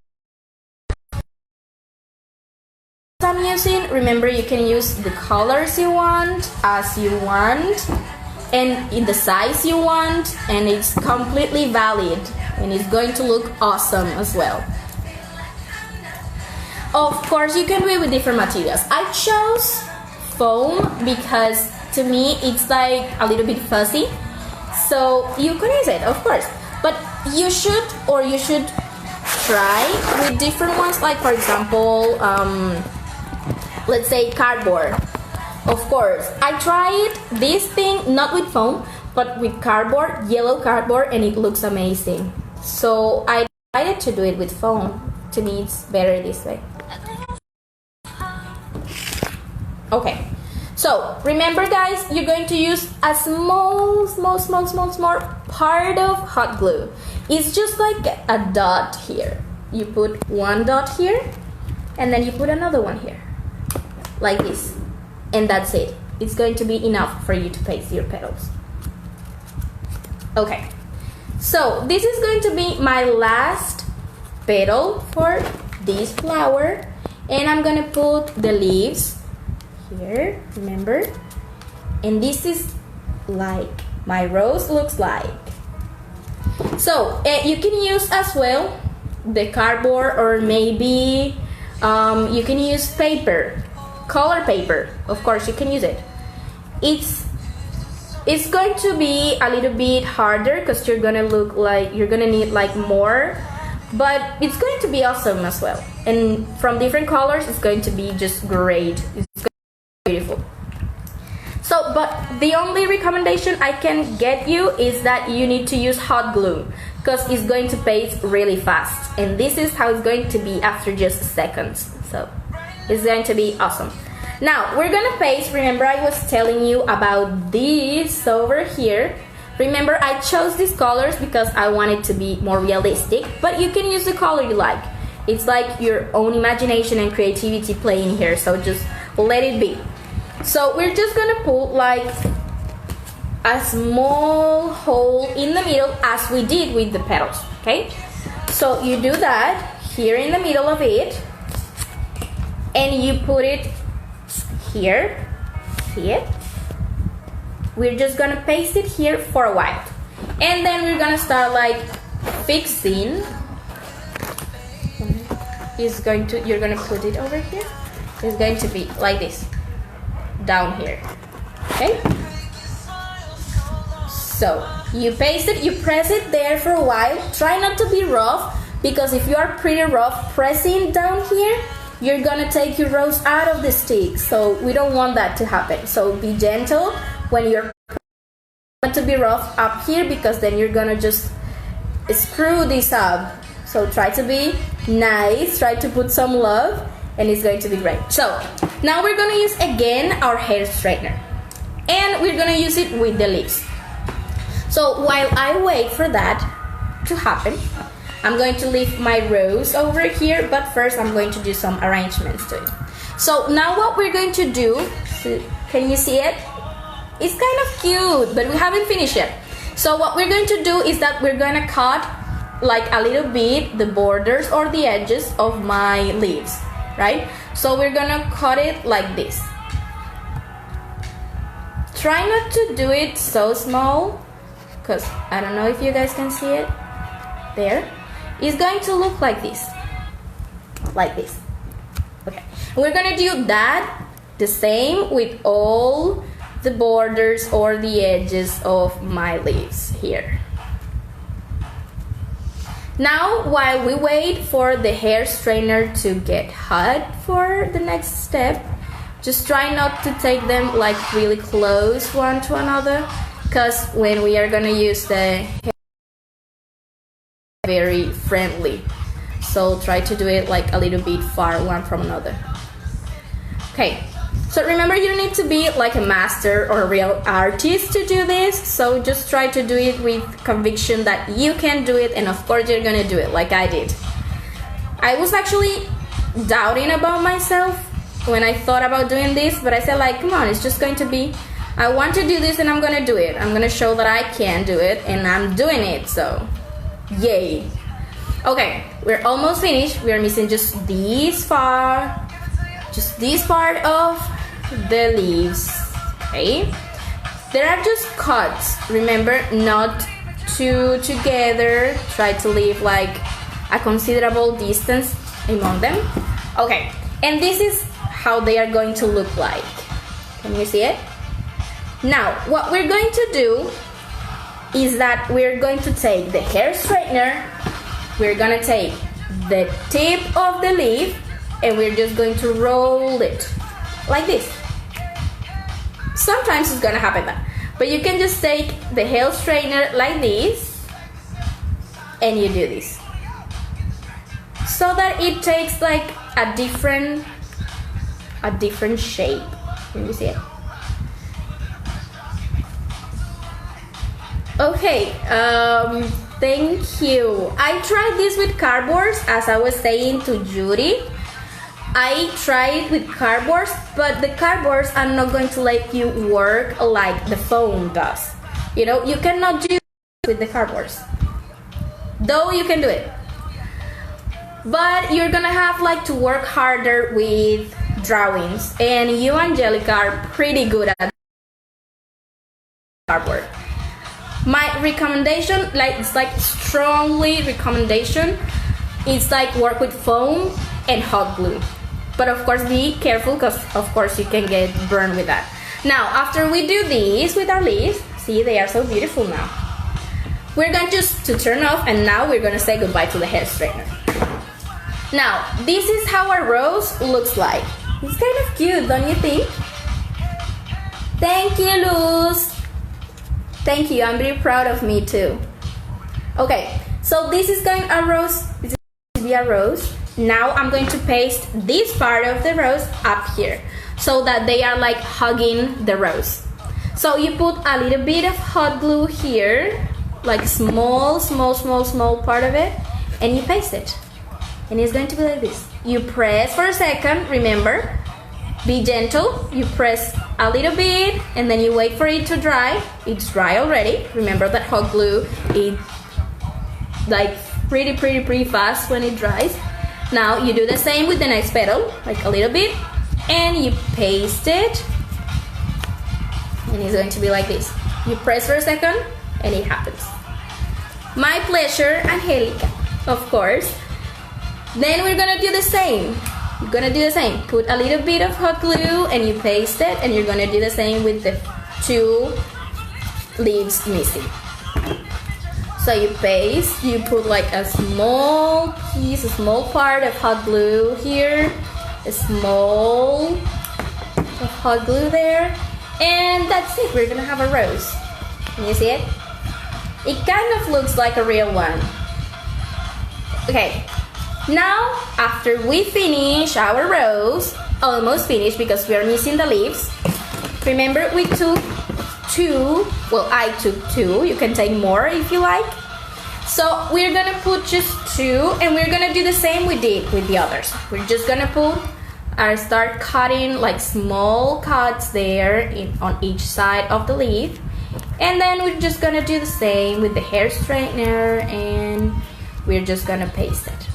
I'm using, remember, you can use the colors you want, as you want, and in the size you want, and it's completely valid, and it's going to look awesome as well. Of course, you can do it with different materials. I chose foam because to me it's like a little bit fuzzy, so you can use it, of course, but you should try with different ones, like for example, let's say cardboard. Of course, I tried this thing not with foam, but with cardboard, yellow cardboard, and it looks amazing. So I decided to do it with foam. To me, it's better this way. Okay, so remember guys, you're going to use a small part of hot glue. It's just like a dot here. You put 1 dot here, and then you put another one here. Like this, and that's it. It's going to be enough for you to paste your petals. Okay, so this is going to be my last petal for this flower, and I'm gonna put the leaves here, remember? And this is like my rose looks like. So you can use as well the cardboard, or maybe you can use paper. Color paper, of course you can use it. It's going to be a little bit harder because you're gonna need like more, but it's going to be awesome as well. And from different colors, it's going to be just great. It's going to be beautiful. So, but the only recommendation I can get you is that you need to use hot glue because it's going to paste really fast. And this is how it's going to be after just seconds. So it's going to be awesome. Now we're gonna paste. Remember I was telling you about this over here. Remember I chose these colors because I want it to be more realistic, but you can use the color you like. It's like your own imagination and creativity playing here, so just let it be. So we're just gonna put like a small hole in the middle as we did with the petals, okay? So you do that here in the middle of it, and you put it here. See it? We're just gonna paste it here for a while, and then we're gonna start like fixing. You're gonna put it over here. It's going to be like this, down here, okay? So you paste it, you press it there for a while. Try not to be rough because if you are pretty rough pressing down here, you're gonna take your rose out of the stick, so we don't want that to happen. So be gentle when you're to be rough up here, because then you're gonna just screw this up. So try to be nice, try to put some love, and it's going to be great. So now we're gonna use again our hair straightener, and we're gonna use it with the leaves. So while I wait for that to happen, I'm going to leave my rose over here, but first I'm going to do some arrangements to it. So now what we're going to do, can you see it? It's kind of cute, but we haven't finished yet. So what we're going to do is that we're going to cut like a little bit the borders or the edges of my leaves, right? So we're going to cut it like this. Try not to do it so small, because I don't know if you guys can see it. There. It's going to look like this. Like this. Okay. We're going to do that the same with all the borders or the edges of my leaves here. Now, while we wait for the hair straightener to get hot for the next step, just try not to take them like really close one to another, because when we are gonna use the hair, very friendly, so try to do it like a little bit far one from another. Okay, so remember, you don't need to be like a master or a real artist to do this, so just try to do it with conviction that you can do it, and of course you're gonna do it like I did. I was actually doubting about myself when I thought about doing this, but I said like, come on, it's just going to be, I want to do this and I'm gonna do it. I'm gonna show that I can do it, and I'm doing it, so yay. Okay, we're almost finished. We are missing just this part of the leaves. Okay, there are just cuts, remember, not two together. Try to leave like a considerable distance among them. Okay, and this is how they are going to look like. Can you see it? Now what we're going to do is that we're going to take the hair straightener, we're gonna take the tip of the leaf, and we're just going to roll it like this. Sometimes it's gonna happen that, but you can just take the hair straightener like this, and you do this, so that it takes like a different shape. Can you see it? Okay, thank you. I tried this with cardboards, as I was saying to Judy. I tried with cardboards, but the cardboards are not going to let you work like the foam does. You know, you cannot do it with the cardboards, though you can do it. But you're gonna have like to work harder with drawings, and you, Angelica, are pretty good at cardboard. My recommendation, like it's like strongly recommendation, it's like work with foam and hot glue. But of course be careful, because of course you can get burned with that. Now after we do this with our leaves, see, they are so beautiful now. We're going just to turn off, and now we're going to say goodbye to the hair straightener. Now this is how our rose looks like. It's kind of cute, don't you think? Thank you, Luz. Thank you, I'm very proud of me too. Okay, so this is going to be a rose. Now I'm going to paste this part of the rose up here, so that they are like hugging the rose. So you put a little bit of hot glue here, like small part of it, and you paste it. And it's going to be like this. You press for a second, remember, be gentle. You press a little bit, and then you wait for it to dry. It's dry already. Remember that hot glue is like pretty fast when it dries. Now you do the same with the next petal, like a little bit, and you paste it, and it's going to be like this. You press for a second, and it happens. My pleasure, Angelica, of course. Then we're gonna do the same. You're gonna do the same. Put a little bit of hot glue and you paste it, and you're gonna do the same with the two leaves missing. So you paste, you put like a small piece, a small part of hot glue here, a small of hot glue there, and that's it. We're gonna have a rose. Can you see it? It kind of looks like a real one. Okay, now after we finish our rose, almost finished because we are missing the leaves. Remember we took two, well I took two, you can take more if you like. So we're gonna put just two, and we're gonna do the same we did with the others. We're just gonna put or start cutting like small cuts there on each side of the leaf, and then we're just gonna do the same with the hair straightener, and we're just gonna paste it.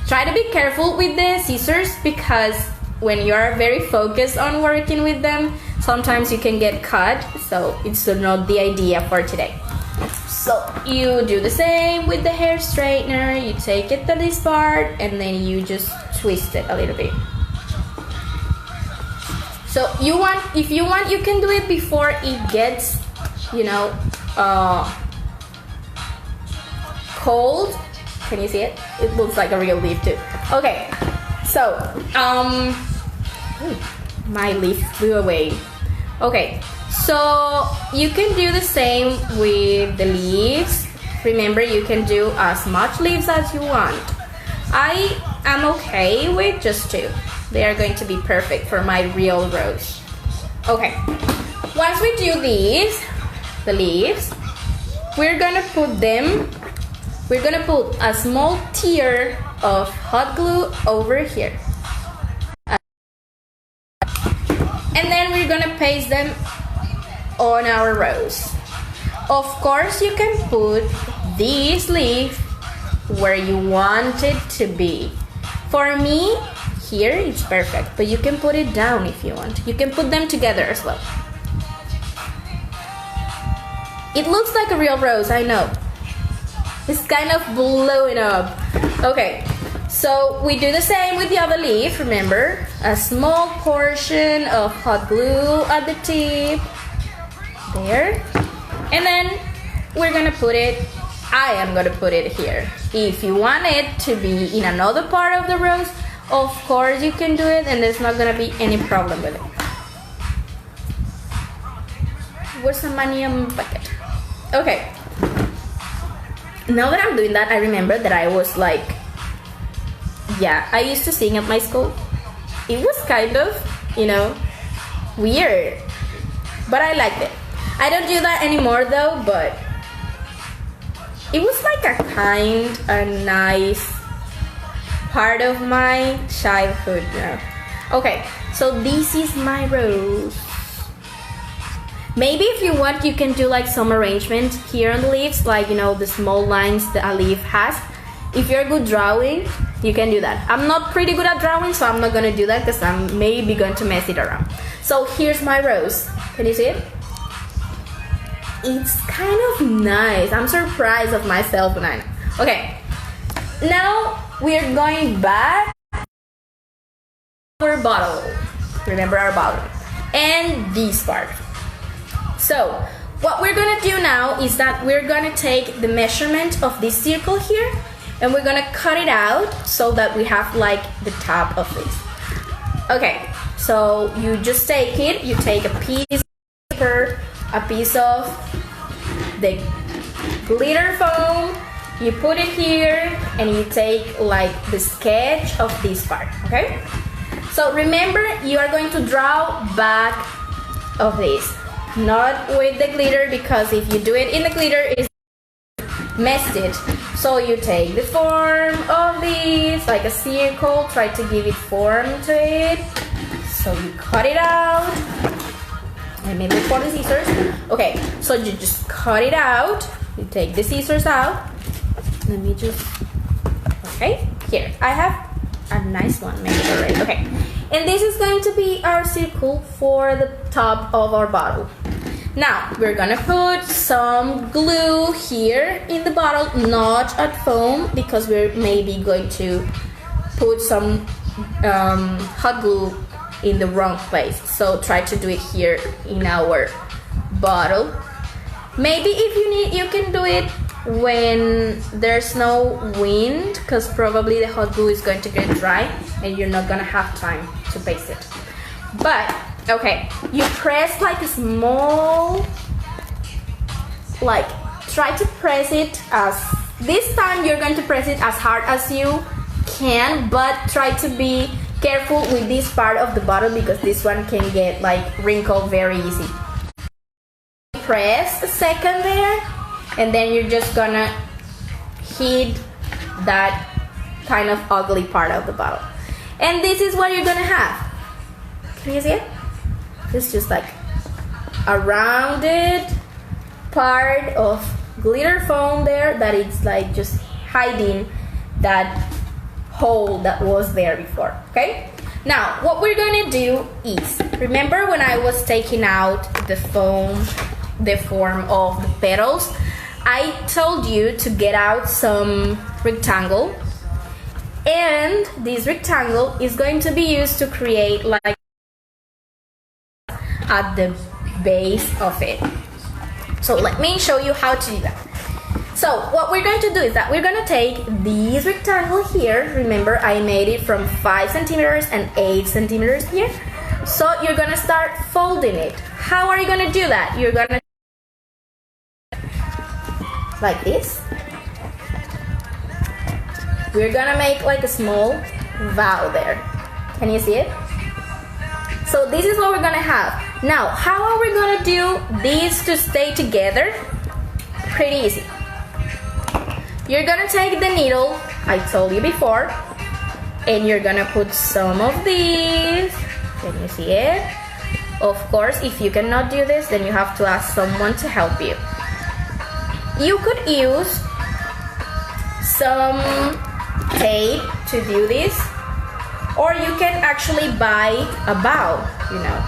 Try to be careful with the scissors because when you are very focused on working with them, sometimes you can get cut, so it's not the idea for today. So you do the same with the hair straightener, you take it to this part and then you just twist it a little bit. So if you want, you can do it before it gets, cold. Can you see it? It looks like a real leaf too. Okay, so my leaf flew away. Okay, so you can do the same with the leaves. Remember, you can do as much leaves as you want. I am okay with just two. They are going to be perfect for my real rose. Okay, once we do these, the leaves, we're gonna put a small tier of hot glue over here. And then we're gonna paste them on our rose. Of course, you can put this leaf where you want it to be. For me, here it's perfect, but you can put it down if you want. You can put them together as well. It looks like a real rose, I know. It's kind of blowing up. Okay, so we do the same with the other leaf. Remember, a small portion of hot glue at the tip there, and then we're gonna put it, I am gonna put it here. If you want it to be in another part of the rose, of course you can do it, and there's not gonna be any problem with it. Where's a manium bucket? Okay, now that I'm doing that, I remember that I was like, I used to sing at my school. It was kind of, weird, but I liked it. I don't do that anymore though, but it was like a nice part of my childhood now. Okay, so this is my rose. Maybe if you want, you can do like some arrangement here on the leaves, like the small lines that a leaf has. If you're good drawing, you can do that. I'm not pretty good at drawing, so I'm not gonna do that because I'm maybe going to mess it around. So here's my rose. Can you see it? It's kind of nice. I'm surprised of myself when okay, now we're going back to our bottle. Remember our bottle and this part. So what we're gonna do now is that we're gonna take the measurement of this circle here, and we're gonna cut it out so that we have like the top of this. Okay, so you just take it, you take a piece of paper, a piece of the glitter foam, you put it here, and you take like the sketch of this part, okay? So remember, you are going to draw back of this, not with the glitter, because if you do it in the glitter, it's messed it. So you take the form of this, like a circle, try to give it form to it. So you cut it out. Let me look for the scissors. Okay, so you just cut it out. You take the scissors out. Let me just, okay, here. I have a nice one made already. Okay, and this is going to be our circle for the top of our bottle. Now, we're gonna put some glue here in the bottle, not at foam, because we're maybe going to put some hot glue in the wrong place. So try to do it here in our bottle. Maybe if you need, you can do it when there's no wind, because probably the hot glue is going to get dry and you're not gonna have time to paste it. But okay, you press like a small, like try to press it as, this time you're going to press it as hard as you can, but try to be careful with this part of the bottle because this one can get like wrinkled very easy. Press a second there, and then you're just gonna hit that kind of ugly part of the bottle, and this is what you're gonna have. Can you see it? It's just like a rounded part of glitter foam there that it's like just hiding that hole that was there before. Okay, now what we're gonna do is, remember when I was taking out the foam, the form of the petals, I told you to get out some rectangle, and this rectangle is going to be used to create like at the base of it. So let me show you how to do that. So what we're going to do is that we're going to take this rectangle here. Remember, I made it from 5 centimeters and 8 centimeters here. So you're going to start folding it. How are you going to do that? You're going to like this. We're going to make like a small vow there. Can you see it? So this is what we're going to have. Now, how are we going to do these to stay together? Pretty easy. You're gonna take the needle, I told you before, and you're gonna put some of these. Can you see it? Of course, if you cannot do this, then you have to ask someone to help you. You could use some tape to do this, or you can actually buy a bow, you know.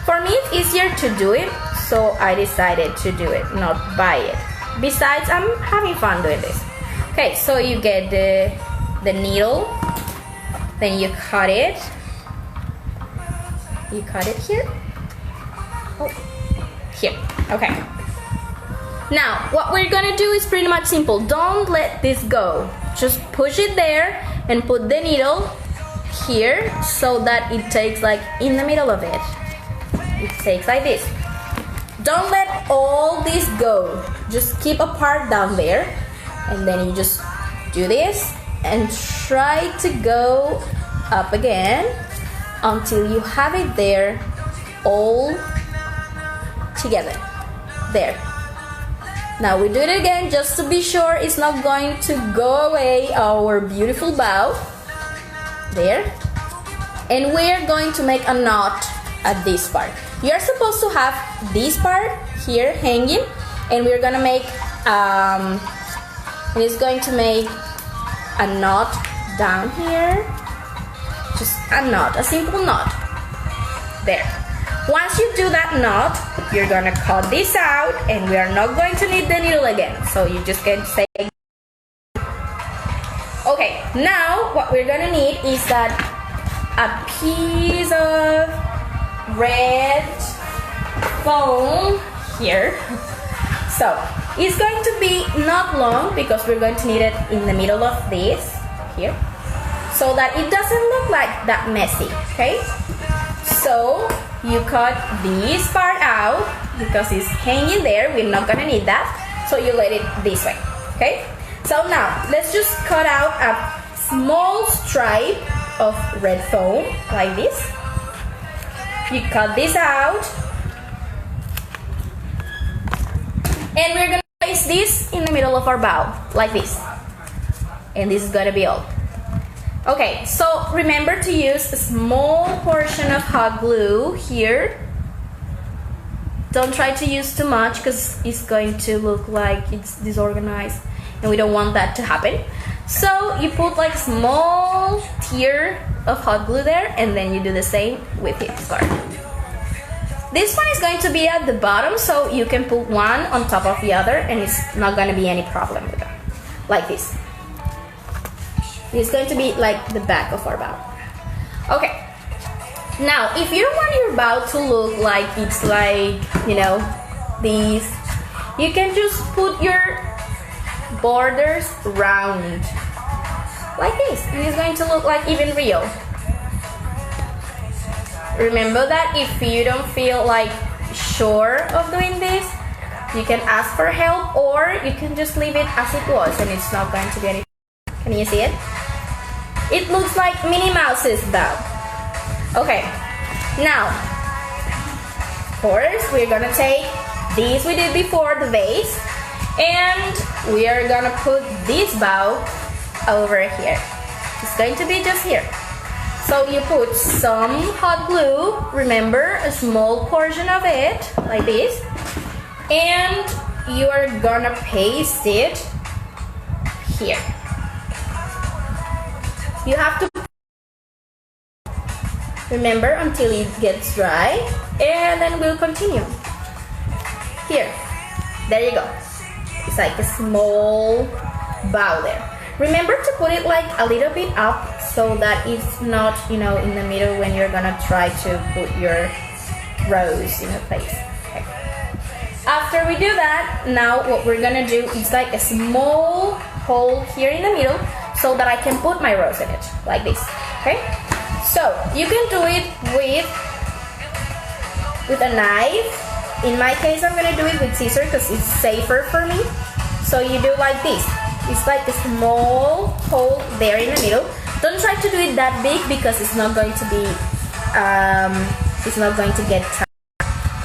For me, it's easier to do it, so I decided to do it, not buy it. Besides, I'm having fun doing this. Okay, so you get the needle, then you cut it. You cut it here. Oh, here. Okay. Now, what we're gonna do is pretty much simple. Don't let this go. Just push it there and put the needle here so that it takes like in the middle of it. It takes like this. Don't let all this go. Just keep a part down there. And then you just do this and try to go up again until you have it there all together. There. Now we do it again just to be sure it's not going to go away our beautiful bow. There. And we're going to make a knot at this part. You're supposed to have this part here hanging, and we're gonna make and it's going to make a knot down here. Just a knot, a simple knot. There. Once you do that knot, you're gonna cut this out, and we are not going to need the needle again. So you just can say. Okay, now what we're gonna need is that a piece of red foam here. So it's going to be not long because we're going to need it in the middle of this here, so that it doesn't look like that messy. Okay, so you cut this part out because it's hanging there. We're not gonna need that, so you let it this way. Okay, so now let's just cut out a small stripe of red foam like this. You cut this out, and we're gonna place this in the middle of our bow like this, and this is gonna be all. Okay, so remember to use a small portion of hot glue here. Don't try to use too much because it's going to look like it's disorganized, and we don't want that to happen. So you put like small tier of hot glue there, and then you do the same with this part. This one is going to be at the bottom, so you can put one on top of the other, and it's not going to be any problem with that. Like this. It's going to be like the back of our bow. Okay. Now, if you don't want your bow to look like it's like, you know, these, you can just put your borders round, like this, and it's going to look like even real. Remember that if you don't feel like sure of doing this, you can ask for help, or you can just leave it as it was and it's not going to be any. Can you see it? It looks like Minnie Mouse's though. Okay, now of course we're gonna take this we did before, the vase, and we are gonna put this bow over here. It's going to be just here. So you put some hot glue, remember, a small portion of it, like this, and you are gonna paste it here. You have to remember until it gets dry, and then we'll continue. Here, there you go. It's like a small bow there. Remember to put it like a little bit up so that it's not, in the middle when you're gonna try to put your rose in a place. Okay. After we do that, now what we're gonna do is like a small hole here in the middle so that I can put my rose in it, like this. Okay? So you can do it with a knife. In my case, I'm gonna do it with scissors because it's safer for me. So you do like this. It's like a small hole there in the middle. Don't try to do it that big because it's not going to be, it's not going to get tight,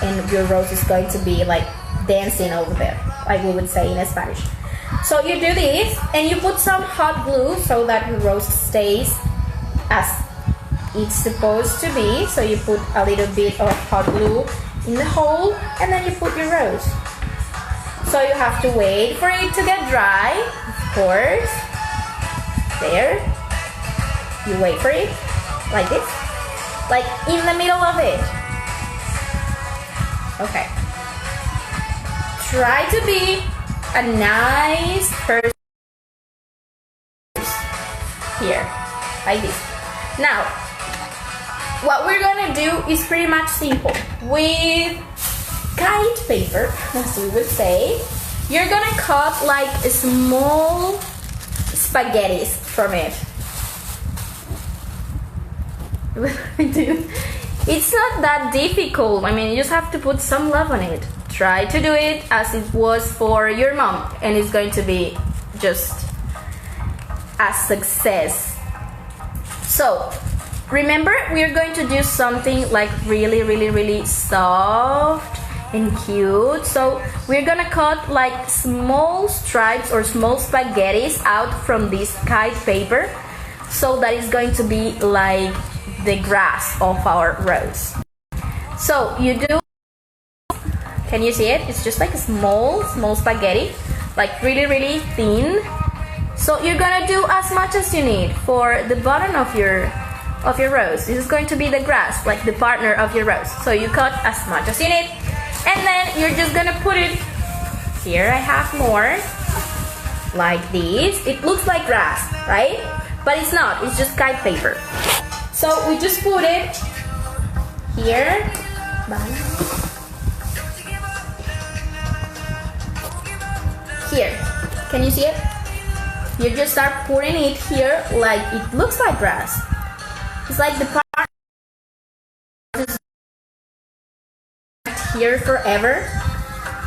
and your rose is going to be like dancing over there, like we would say in Spanish. So you do this, and you put some hot glue so that your rose stays as it's supposed to be. So you put a little bit of hot glue in the hole, and then you put your rose. So you have to wait for it to get dry, of course. There. You wait for it, like this, like in the middle of it. Okay. Try to be a nice person here, like this. Now, what we're gonna do is pretty much simple. With kite paper, as we would say, you're gonna cut like a small spaghettis from it. It's not that difficult. I mean, you just have to put some love on it. Try to do it as it was for your mom, and it's going to be just a success. So remember, we're going to do something like really soft and cute. So we're gonna cut like small stripes or small spaghettis out from this kite paper, so that it's going to be like the grass of our rose. So you do, can you see it? It's just like a small spaghetti, like really thin. So you're gonna do as much as you need for the bottom of your rose. This is going to be the grass, like the partner of your rose. So you cut as much as you need, and then you're just gonna put it here. I have more like this. It looks like grass, right? But it's not, it's just kite paper. So we just put it here. Here, can you see it? You just start putting it here like it looks like grass. It's like the part is here forever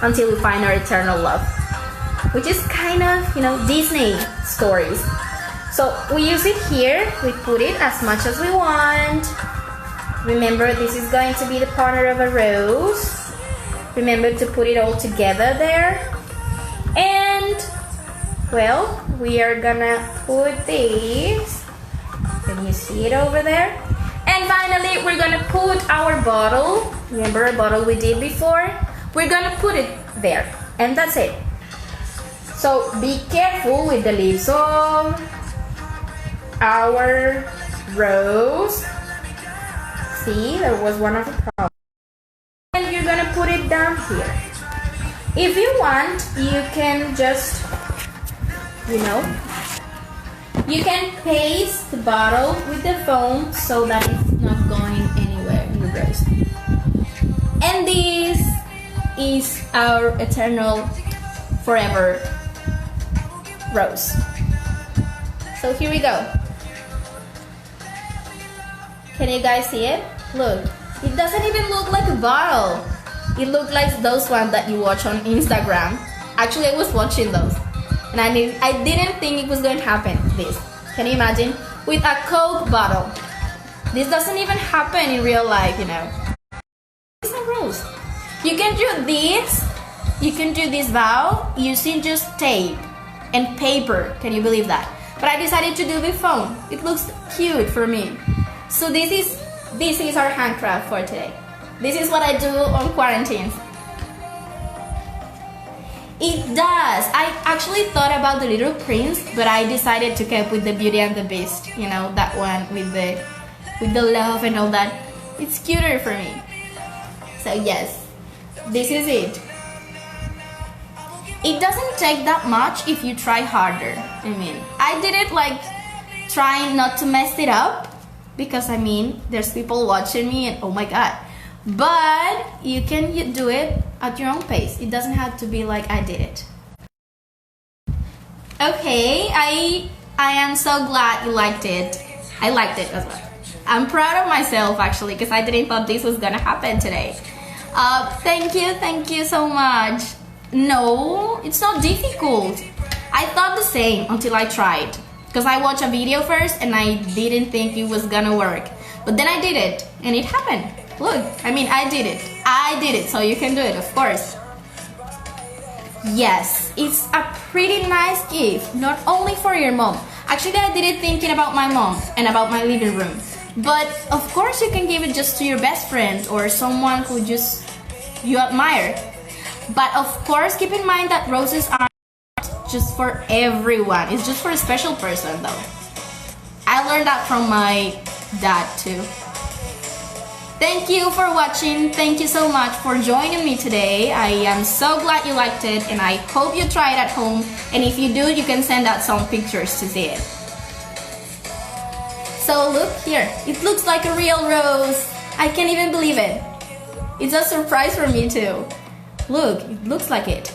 until we find our eternal love, which is kind of, Disney stories. So we use it here, we put it as much as we want. Remember, this is going to be the partner of a rose. Remember to put it all together there. And, well, we are gonna put this. Can you see it over there? And finally, we're gonna put our bottle. Remember a bottle we did before? We're gonna put it there. And that's it. So be careful with the leaves of our rose. See, there was one of the problems. And you're gonna put it down here. If you want, you can just, you can paste the bottle with the foam so that it's not going anywhere in the rose. And this is our eternal, forever rose. So here we go. Can you guys see it? Look, it doesn't even look like a bottle. It looks like those ones that you watch on Instagram. Actually, I was watching those, and I didn't think it was going to happen. This, can you imagine? With a Coke bottle. This doesn't even happen in real life, you know. It's a rose. You can do this. You can do this vow using just tape and paper. Can you believe that? But I decided to do with foam. It looks cute for me. So this is our handcraft for today. This is what I do on quarantine. It does. I actually thought about the Little Prince, but I decided to keep with the Beauty and the Beast. You know, that one with the love and all that. It's cuter for me. So yes, this is it. It doesn't take that much if you try harder. I mean, I did it like trying not to mess it up, because I mean, there's people watching me and oh my god. But you can do it at your own pace. It doesn't have to be like I did it. Okay, I am so glad you liked it. I liked it as well. I'm proud of myself actually, because I didn't thought this was gonna happen today. Thank you so much. No, it's not difficult. I thought the same until I tried, because I watched a video first and I didn't think it was gonna work. But then I did it and it happened. Look, I mean, I did it, so you can do it, of course. Yes, it's a pretty nice gift, not only for your mom. Actually, I did it thinking about my mom and about my living room. But of course, you can give it just to your best friend or someone who just you admire. But of course, keep in mind that roses aren't just for everyone. It's just for a special person, though. I learned that from my dad too. Thank you for watching. Thank you so much for joining me today. I am so glad you liked it, and I hope you try it at home. And if you do, you can send out some pictures to see it. So look here. It looks like a real rose. I can't even believe it. It's a surprise for me too. Look, it looks like it.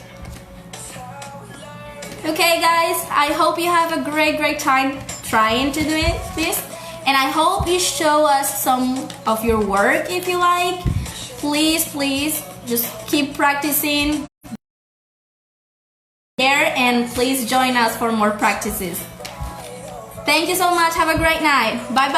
Okay guys, I hope you have a great time trying to do this. And I hope you show us some of your work if you like. Please, just keep practicing there, and please join us for more practices. Thank you so much. Have a great night. Bye-bye.